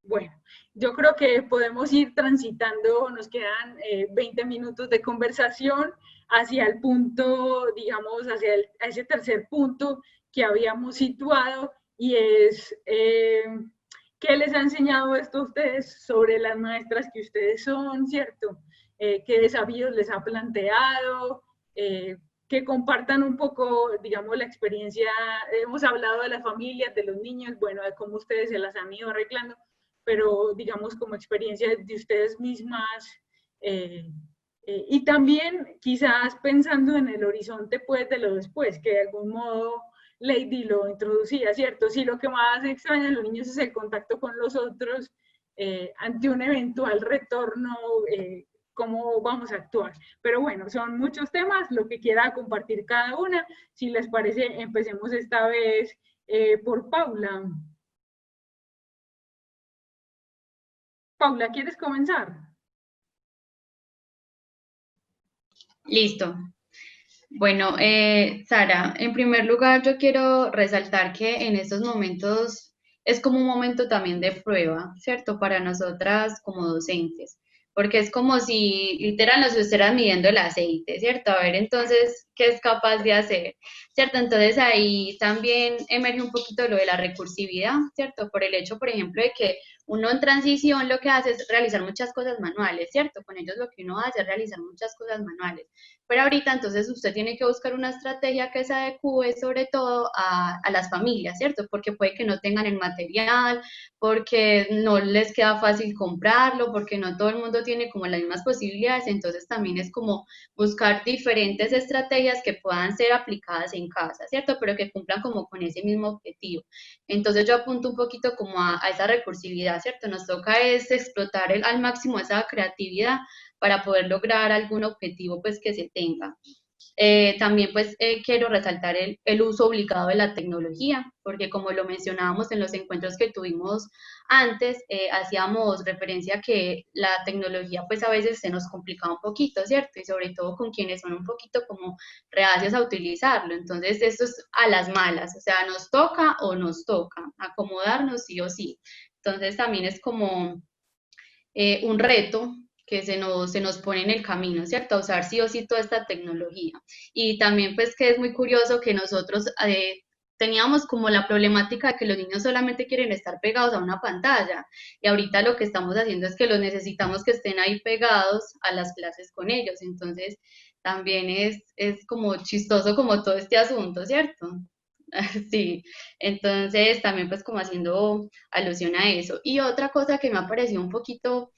bueno, yo creo que podemos ir transitando, nos quedan 20 minutos de conversación hacia el punto, digamos, hacia ese tercer punto que habíamos situado, y es ¿qué les ha enseñado esto a ustedes sobre las maestras que ustedes son, ¿cierto? ¿Qué desafíos les ha planteado? Que compartan un poco, digamos, la experiencia. Hemos hablado de las familias, de los niños, bueno, de cómo ustedes se las han ido arreglando, pero digamos como experiencia de ustedes mismas, y también quizás pensando en el horizonte pues de lo después, que de algún modo Lady lo introducía, ¿cierto? Si lo que más extraña a los niños es el contacto con los otros, ante un eventual retorno, cómo vamos a actuar. Pero bueno, son muchos temas, lo que quiera compartir cada una. Si les parece, empecemos esta vez por Paula. Paula, ¿quieres comenzar? Listo. Bueno, Sara, en primer lugar yo quiero resaltar que en estos momentos es como un momento también de prueba, ¿cierto? Para nosotras como docentes, porque es como si literal nos estuvieran midiendo el aceite, ¿cierto? A ver entonces qué es capaz de hacer, ¿cierto? Entonces ahí también emerge un poquito lo de la recursividad, ¿cierto? Por el hecho, por ejemplo, de que uno en transición lo que hace es realizar muchas cosas manuales, ¿cierto? Con ellos lo que uno hace es realizar muchas cosas manuales. Pero ahorita entonces usted tiene que buscar una estrategia que se adecue sobre todo a las familias, ¿cierto? Porque puede que no tengan el material, porque no les queda fácil comprarlo, porque no todo el mundo tiene como las mismas posibilidades, entonces también es como buscar diferentes estrategias que puedan ser aplicadas en casa, ¿cierto? Pero que cumplan como con ese mismo objetivo. Entonces yo apunto un poquito como a esa recursividad, ¿cierto? Nos toca es explotar al máximo esa creatividad para poder lograr algún objetivo pues que se tenga. También pues quiero resaltar el uso obligado de la tecnología, porque como lo mencionábamos en los encuentros que tuvimos antes, hacíamos referencia a que la tecnología pues a veces se nos complica un poquito, ¿cierto? Y sobre todo con quienes son un poquito como reacios a utilizarlo. Entonces esto es a las malas, o sea, nos toca o nos toca acomodarnos sí o sí. Entonces también es como un reto que se nos pone en el camino, ¿cierto? A usar sí o sí toda esta tecnología. Y también pues que es muy curioso que nosotros teníamos como la problemática de que los niños solamente quieren estar pegados a una pantalla, y ahorita lo que estamos haciendo es que los necesitamos que estén ahí pegados a las clases con ellos. Entonces también es como chistoso como todo este asunto, ¿cierto? Sí, entonces también pues como haciendo alusión a eso. Y otra cosa que me ha parecido un poquito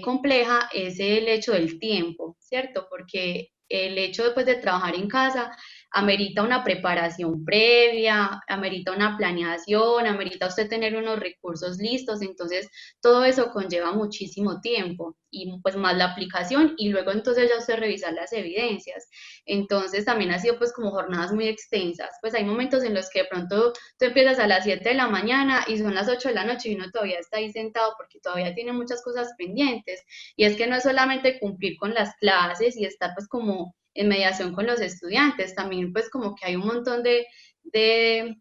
compleja es el hecho del tiempo, ¿cierto? Porque el hecho después de trabajar en casa amerita una preparación previa, amerita una planeación, amerita usted tener unos recursos listos, entonces todo eso conlleva muchísimo tiempo y pues más la aplicación y luego entonces ya usted revisar las evidencias. Entonces también ha sido pues como jornadas muy extensas, pues hay momentos en los que de pronto tú empiezas a las 7 de la mañana y son las 8 de la noche y uno todavía está ahí sentado porque todavía tiene muchas cosas pendientes. Y es que no es solamente cumplir con las clases y estar pues como en mediación con los estudiantes, también pues como que hay un montón de, de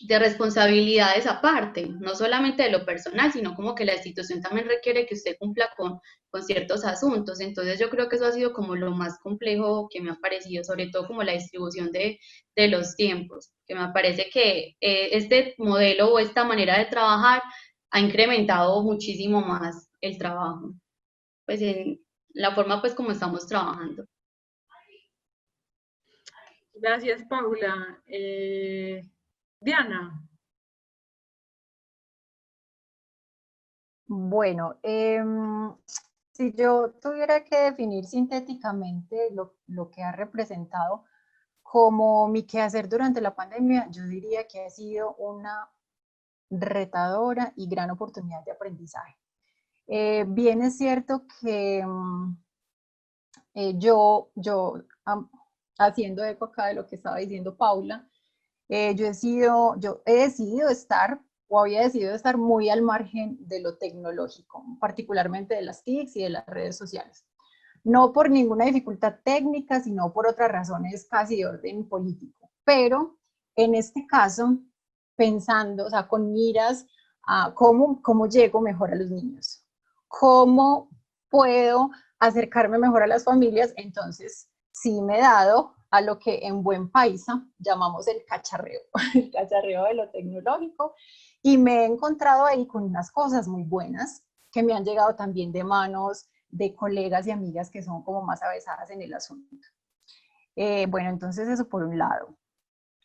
responsabilidades aparte, no solamente de lo personal, sino como que la institución también requiere que usted cumpla con ciertos asuntos. Entonces yo creo que eso ha sido como lo más complejo que me ha parecido, sobre todo como la distribución de los tiempos, que me parece que este modelo o esta manera de trabajar ha incrementado muchísimo más el trabajo, pues en la forma pues como estamos trabajando. Gracias, Paula. Diana. Bueno, si yo tuviera que definir sintéticamente lo que ha representado como mi quehacer durante la pandemia, yo diría que ha sido una retadora y gran oportunidad de aprendizaje. Bien es cierto que haciendo eco acá de lo que estaba diciendo Paula, yo he decidido estar o había decidido estar muy al margen de lo tecnológico, particularmente de las TICs y de las redes sociales. No por ninguna dificultad técnica, sino por otras razones casi de orden político. Pero en este caso, pensando, o sea, con miras a cómo llego mejor a los niños, cómo puedo acercarme mejor a las familias, entonces sí me he dado a lo que en buen paisa llamamos el cacharreo de lo tecnológico, y me he encontrado ahí con unas cosas muy buenas que me han llegado también de manos de colegas y amigas que son como más avesadas en el asunto. Bueno, entonces eso por un lado.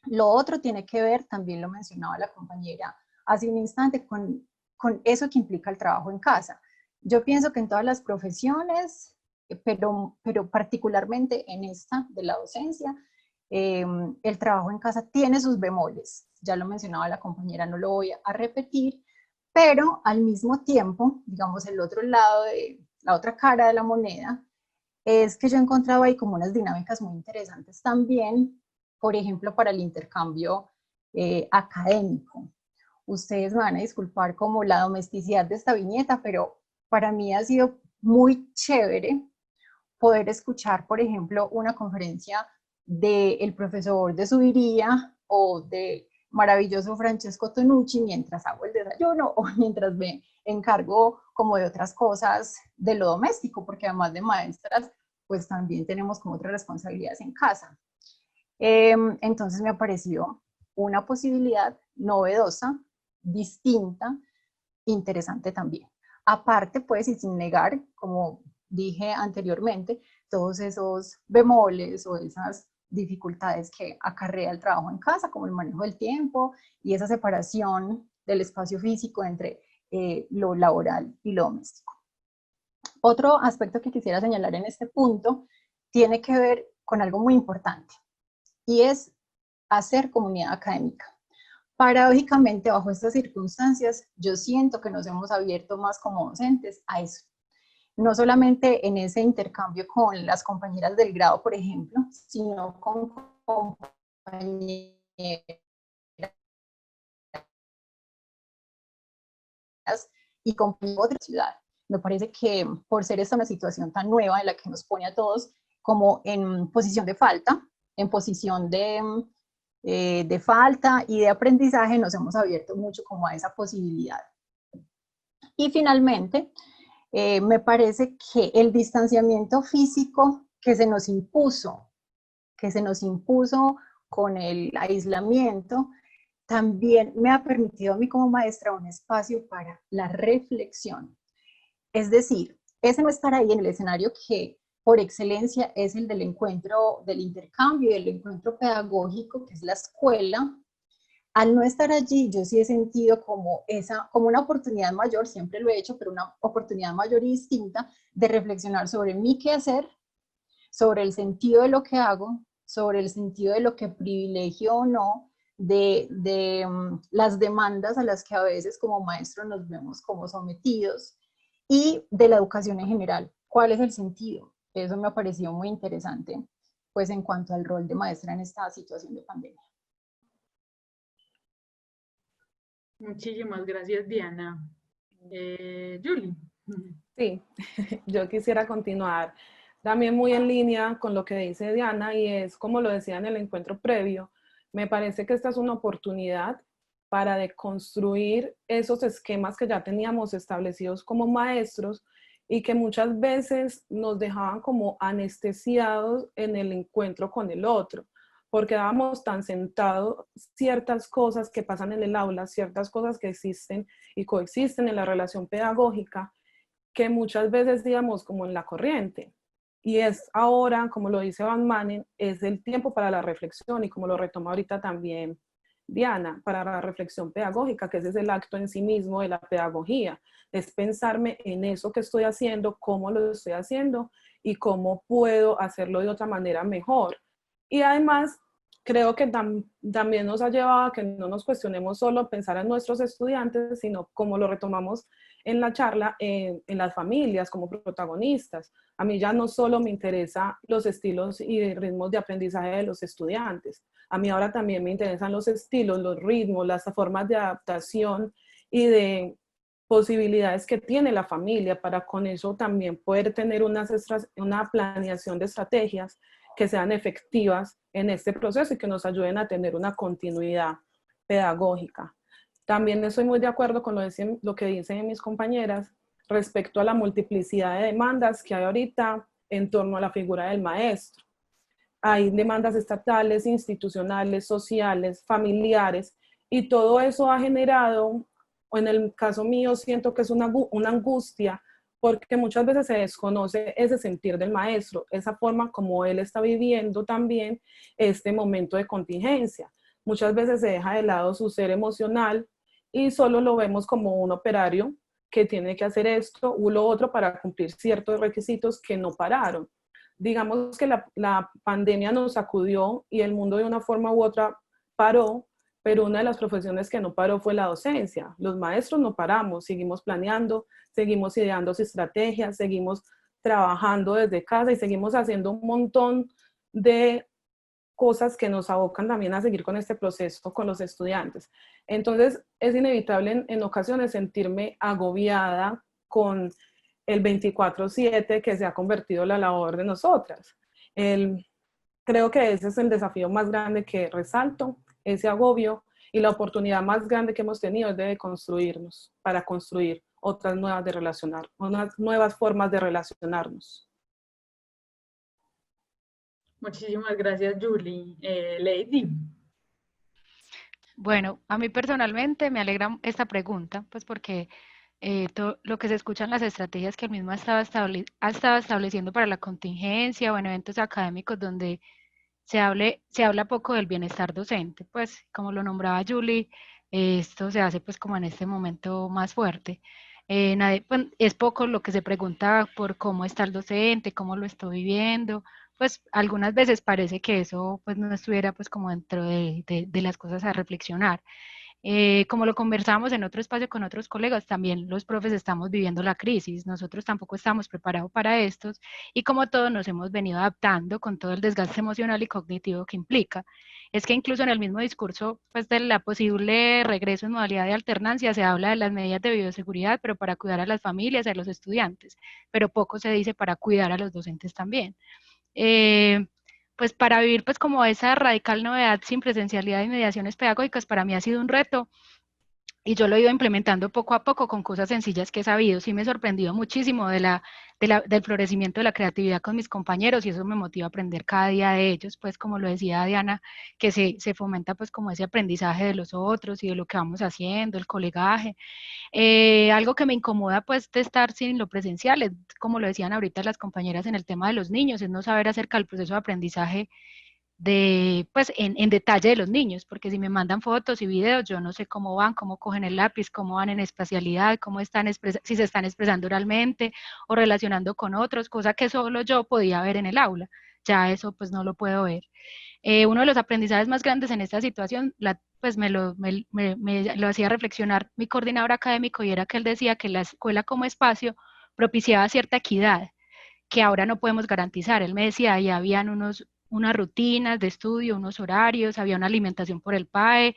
Lo otro tiene que ver, también lo mencionaba la compañera hace un instante, con eso que implica el trabajo en casa. Yo pienso que en todas las profesiones, pero particularmente en esta de la docencia, el trabajo en casa tiene sus bemoles. Ya lo mencionaba la compañera, no lo voy a repetir, pero al mismo tiempo, digamos, el otro lado de la otra cara de la moneda, es que yo he encontrado ahí como unas dinámicas muy interesantes también, por ejemplo, para el intercambio académico. Ustedes me van a disculpar como la domesticidad de esta viñeta, pero para mí ha sido muy chévere poder escuchar, por ejemplo, una conferencia del profesor de Subiría o de maravilloso Francesco Tonucci mientras hago el desayuno o mientras me encargo como de otras cosas de lo doméstico, porque además de maestras, pues también tenemos como otras responsabilidades en casa. Entonces me ha parecido una posibilidad novedosa, distinta, interesante también. Aparte, pues, y sin negar, como dije anteriormente, todos esos bemoles o esas dificultades que acarrea el trabajo en casa, como el manejo del tiempo y esa separación del espacio físico entre lo laboral y lo doméstico. Otro aspecto que quisiera señalar en este punto tiene que ver con algo muy importante, y es hacer comunidad académica. Paradójicamente, bajo estas circunstancias, yo siento que nos hemos abierto más como docentes a eso. No solamente en ese intercambio con las compañeras del grado, por ejemplo, sino con compañeras y compañeros de la ciudad. Me parece que por ser esta una situación tan nueva en la que nos pone a todos como en posición de falta, en posición de falta y de aprendizaje, nos hemos abierto mucho como a esa posibilidad. Y finalmente, me parece que el distanciamiento físico que se nos impuso con el aislamiento, también me ha permitido a mí como maestra un espacio para la reflexión. Es decir, ese no estar ahí en el escenario que por excelencia es el del encuentro, del intercambio y del encuentro pedagógico, que es la escuela. Al no estar allí, yo sí he sentido como una oportunidad mayor, siempre lo he hecho, pero una oportunidad mayor y distinta de reflexionar sobre mi quehacer, sobre el sentido de lo que hago sobre el sentido de lo que privilegia o no, de las demandas a las que a veces como maestros nos vemos como sometidos, y de la educación en general. ¿Cuál es el sentido? Eso me ha parecido muy interesante, pues en cuanto al rol de maestra en esta situación de pandemia. Muchísimas gracias, Diana. Julie. Sí, yo quisiera continuar también muy en línea con lo que dice Diana, y es como lo decía en el encuentro previo, me parece que esta es una oportunidad para deconstruir esos esquemas que ya teníamos establecidos como maestros y que muchas veces nos dejaban como anestesiados en el encuentro con el otro, porque dábamos tan sentado ciertas cosas que pasan en el aula, ciertas cosas que existen y coexisten en la relación pedagógica, que muchas veces digamos como en la corriente. Y es ahora, como lo dice Van Manen, es el tiempo para la reflexión, y como lo retoma ahorita también Diana, para la reflexión pedagógica, que ese es el acto en sí mismo de la pedagogía, es pensarme en eso que estoy haciendo, cómo lo estoy haciendo y cómo puedo hacerlo de otra manera mejor. Y además, creo que también nos ha llevado a que no nos cuestionemos solo pensar en nuestros estudiantes, sino como lo retomamos en la charla, en las familias como protagonistas. A mí ya no solo me interesa los estilos y ritmos de aprendizaje de los estudiantes, a mí ahora también me interesan los estilos, los ritmos, las formas de adaptación y de posibilidades que tiene la familia para con eso también poder tener una planeación de estrategias que sean efectivas en este proceso y que nos ayuden a tener una continuidad pedagógica. También estoy muy de acuerdo con lo que dicen mis compañeras respecto a la multiplicidad de demandas que hay ahorita en torno a la figura del maestro. Hay demandas estatales, institucionales, sociales, familiares, y todo eso ha generado, o en el caso mío siento que es una angustia, porque muchas veces se desconoce ese sentir del maestro, esa forma como él está viviendo también este momento de contingencia. Muchas veces se deja de lado su ser emocional y solo lo vemos como un operario que tiene que hacer esto u lo otro para cumplir ciertos requisitos que no pararon. Digamos que la pandemia nos sacudió y el mundo de una forma u otra paró, pero una de las profesiones que no paró fue la docencia. Los maestros no paramos, seguimos planeando, seguimos ideando estrategias, seguimos trabajando desde casa y seguimos haciendo un montón de cosas que nos abocan también a seguir con este proceso con los estudiantes. Entonces es inevitable en ocasiones sentirme agobiada con el 24/7 que se ha convertido en la labor de nosotras. Creo que ese es el desafío más grande que resalto, ese agobio, y la oportunidad más grande que hemos tenido es de construirnos para construir otras nuevas formas de relacionarnos. Muchísimas gracias, Julie. Lady. Bueno, a mí personalmente me alegra esta pregunta, pues porque todo lo que se escucha en las estrategias que el mismo ha estado estableciendo para la contingencia o en eventos académicos donde se habla poco del bienestar docente, pues como lo nombraba Julie, esto se hace pues como en este momento más fuerte. Pues, es poco lo que se pregunta por cómo está el docente, cómo lo estoy viviendo, pues algunas veces parece que eso pues no estuviera pues como dentro de las cosas a reflexionar. Como lo conversamos en otro espacio con otros colegas, también los profes estamos viviendo la crisis, nosotros tampoco estamos preparados para estos, y como todos nos hemos venido adaptando con todo el desgaste emocional y cognitivo que implica. Es que incluso en el mismo discurso pues, de la posible regreso en modalidad de alternancia se habla de las medidas de bioseguridad, pero para cuidar a las familias y a los estudiantes, pero poco se dice para cuidar a los docentes también. Pues para vivir pues como esa radical novedad sin presencialidad y mediaciones pedagógicas para mí ha sido un reto, y yo lo he ido implementando poco a poco con cosas sencillas que he sabido. Sí me he sorprendido muchísimo del florecimiento de la creatividad con mis compañeros, y eso me motiva a aprender cada día de ellos, pues como lo decía Diana, que se fomenta pues como ese aprendizaje de los otros y de lo que vamos haciendo, el colegaje. Algo que me incomoda pues de estar sin lo presencial es, como lo decían ahorita las compañeras en el tema de los niños, es no saber acerca del proceso de aprendizaje pues en detalle de los niños, porque si me mandan fotos y videos, yo no sé cómo van, cómo cogen el lápiz, cómo van en espacialidad, si se están expresando oralmente o relacionando con otros, cosa que solo yo podía ver en el aula. ya eso pues no lo puedo ver. Uno de los aprendizajes más grandes en esta situación, pues me lo hacía reflexionar mi coordinador académico, y era que él decía que la escuela como espacio propiciaba cierta equidad que ahora no podemos garantizar. Él me decía, ahí habían unas rutinas de estudio, unos horarios, había una alimentación por el PAE,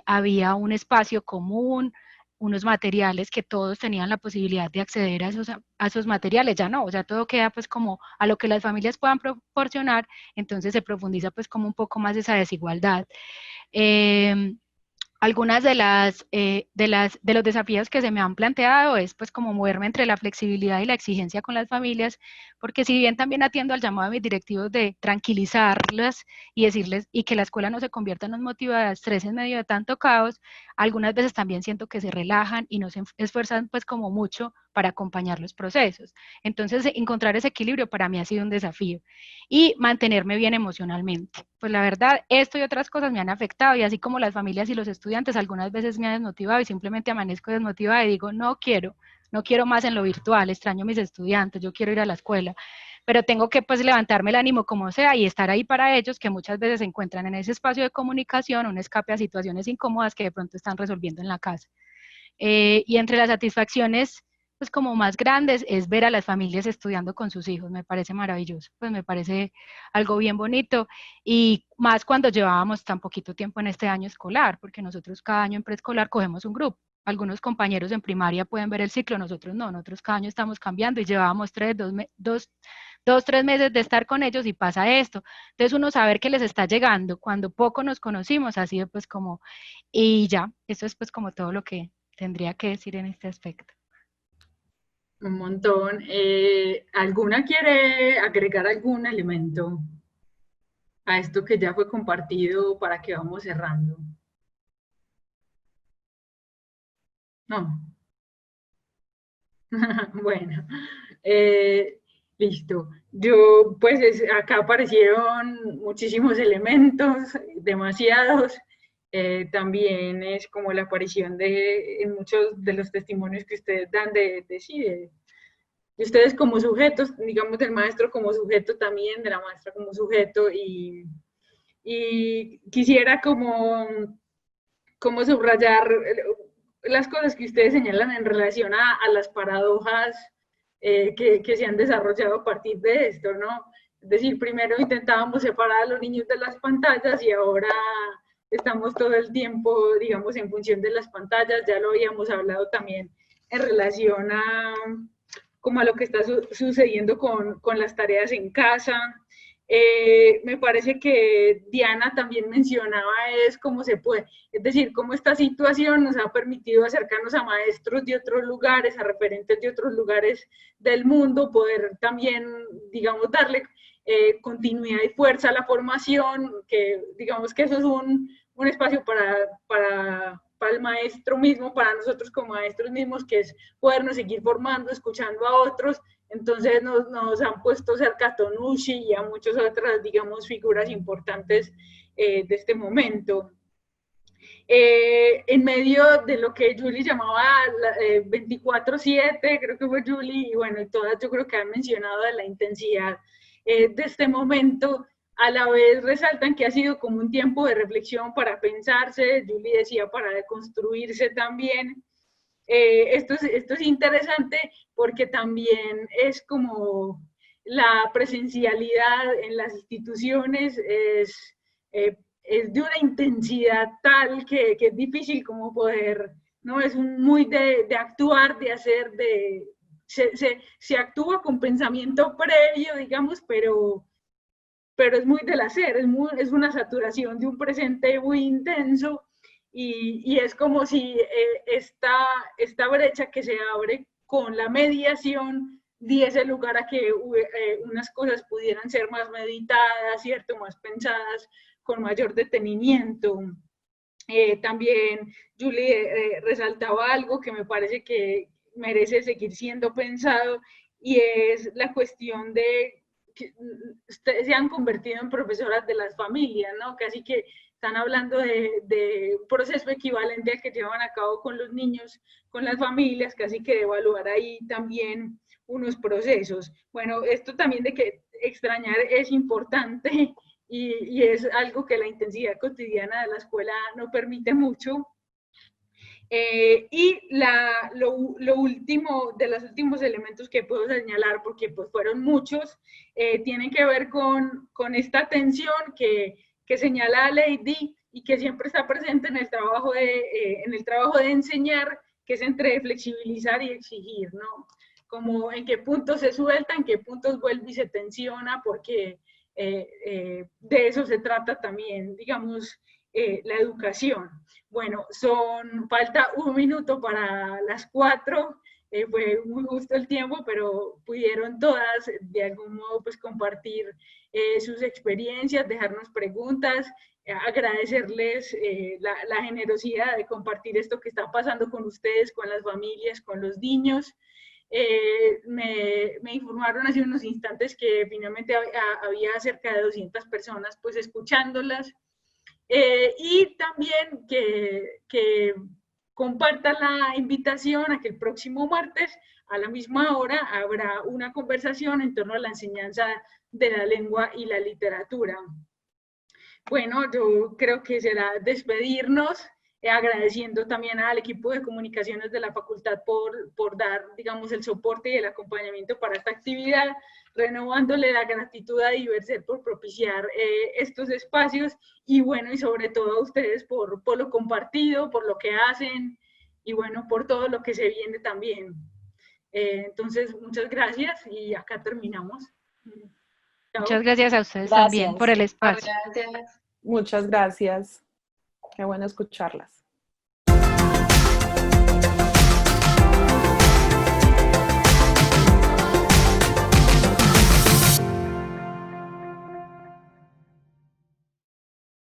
había un espacio común, unos materiales que todos tenían la posibilidad de acceder a esos materiales. Ya no, o sea, todo queda pues como a lo que las familias puedan proporcionar, entonces se profundiza pues como un poco más esa desigualdad. Algunas de los desafíos que se me han planteado es pues como moverme entre la flexibilidad y la exigencia con las familias, porque si bien también atiendo al llamado de mis directivos de tranquilizarlas y decirles, y que la escuela no se convierta en un motivo de estrés en medio de tanto caos, algunas veces también siento que se relajan y no se esfuerzan pues como mucho para acompañar los procesos. Entonces, encontrar ese equilibrio para mí ha sido un desafío, y mantenerme bien emocionalmente. Pues la verdad, esto y otras cosas me han afectado, y así como las familias y los estudiantes, algunas veces me han desmotivado y simplemente amanezco desmotivada y digo, no quiero más en lo virtual, extraño a mis estudiantes, yo quiero ir a la escuela, pero tengo que pues levantarme el ánimo como sea y estar ahí para ellos, que muchas veces se encuentran en ese espacio de comunicación, un escape a situaciones incómodas que de pronto están resolviendo en la casa. Y entre las satisfacciones pues como más grandes es ver a las familias estudiando con sus hijos. Me parece maravilloso, pues me parece algo bien bonito, y más cuando llevábamos tan poquito tiempo en este año escolar, porque nosotros cada año en preescolar cogemos un grupo. Algunos compañeros en primaria pueden ver el ciclo, nosotros no, nosotros cada año estamos cambiando y llevábamos 3 meses de estar con ellos y pasa esto. Entonces uno saber que les está llegando cuando poco nos conocimos, ha sido pues como, y ya, eso es pues como todo lo que tendría que decir en este aspecto. Un montón. ¿Alguna quiere agregar algún elemento a esto que ya fue compartido para que vamos cerrando? No. Bueno, listo. Yo, pues acá aparecieron muchísimos elementos, demasiados. También es como la aparición en muchos de los testimonios que ustedes dan de ustedes como sujetos, digamos, del maestro como sujeto también, de la maestra como sujeto, y quisiera como subrayar las cosas que ustedes señalan en relación a las paradojas que se han desarrollado a partir de esto, ¿no? Es decir, primero intentábamos separar a los niños de las pantallas y ahora estamos todo el tiempo, digamos, en función de las pantallas. Ya lo habíamos hablado también en relación como a lo que está sucediendo con las tareas en casa. Me parece que Diana también mencionaba es cómo se puede, es decir, cómo esta situación nos ha permitido acercarnos a maestros de otros lugares, a referentes de otros lugares del mundo, poder también, digamos, darle continuidad y fuerza a la formación, que digamos que eso es un espacio para el maestro mismo, para nosotros como maestros mismos, que es podernos seguir formando, escuchando a otros. Entonces nos han puesto cerca a Tonushi y a muchas otras, digamos, figuras importantes de este momento. En medio de lo que Julie llamaba 24/7, creo que fue Julie, y bueno, y todas yo creo que han mencionado de la intensidad de este momento, a la vez resaltan que ha sido como un tiempo de reflexión para pensarse, Julie decía, para deconstruirse también. Esto es interesante porque también es como la presencialidad en las instituciones es de una intensidad tal que es difícil como poder, ¿no? Es muy de actuar, de hacer, se actúa con pensamiento previo, digamos, pero es muy del hacer, es una saturación de un presente muy intenso, y es como si esta brecha que se abre con la mediación diese lugar a que unas cosas pudieran ser más meditadas, ¿cierto? Más pensadas, con mayor detenimiento. También Julie resaltaba algo que me parece que merece seguir siendo pensado, y es la cuestión de que ustedes se han convertido en profesoras de las familias, ¿no? Casi que están hablando de un proceso equivalente al que llevan a cabo con los niños, con las familias, casi que de evaluar ahí también unos procesos. Bueno, esto también de que extrañar es importante y es algo que la intensidad cotidiana de la escuela no permite mucho. Y lo último, de los últimos elementos que puedo señalar, porque pues fueron muchos, tienen que ver con esta tensión que señala Lady y que siempre está presente en el trabajo de enseñar, que es entre flexibilizar y exigir, ¿no? Como en qué puntos se suelta, en qué puntos vuelve y se tensiona, porque de eso se trata también, digamos, la educación. Bueno, falta 1 minuto para las 4, fue muy justo el tiempo, pero pudieron todas de algún modo pues compartir sus experiencias, dejarnos preguntas, agradecerles la generosidad de compartir esto que está pasando con ustedes, con las familias, con los niños. Me informaron hace unos instantes que finalmente había cerca de 200 personas pues escuchándolas. Y también que compartan la invitación a que el próximo martes a la misma hora habrá una conversación en torno a la enseñanza de la lengua y la literatura. Bueno, yo creo que será despedirnos, agradeciendo también al equipo de comunicaciones de la facultad por dar, digamos, el soporte y el acompañamiento para esta actividad, renovándole la gratitud a Diverser por propiciar estos espacios y bueno, y sobre todo a ustedes por lo compartido, por lo que hacen y bueno, por todo lo que se viene también. Entonces, muchas gracias y acá terminamos. Chao. Muchas gracias a ustedes también por el espacio. Gracias. Muchas gracias. Qué bueno escucharlas.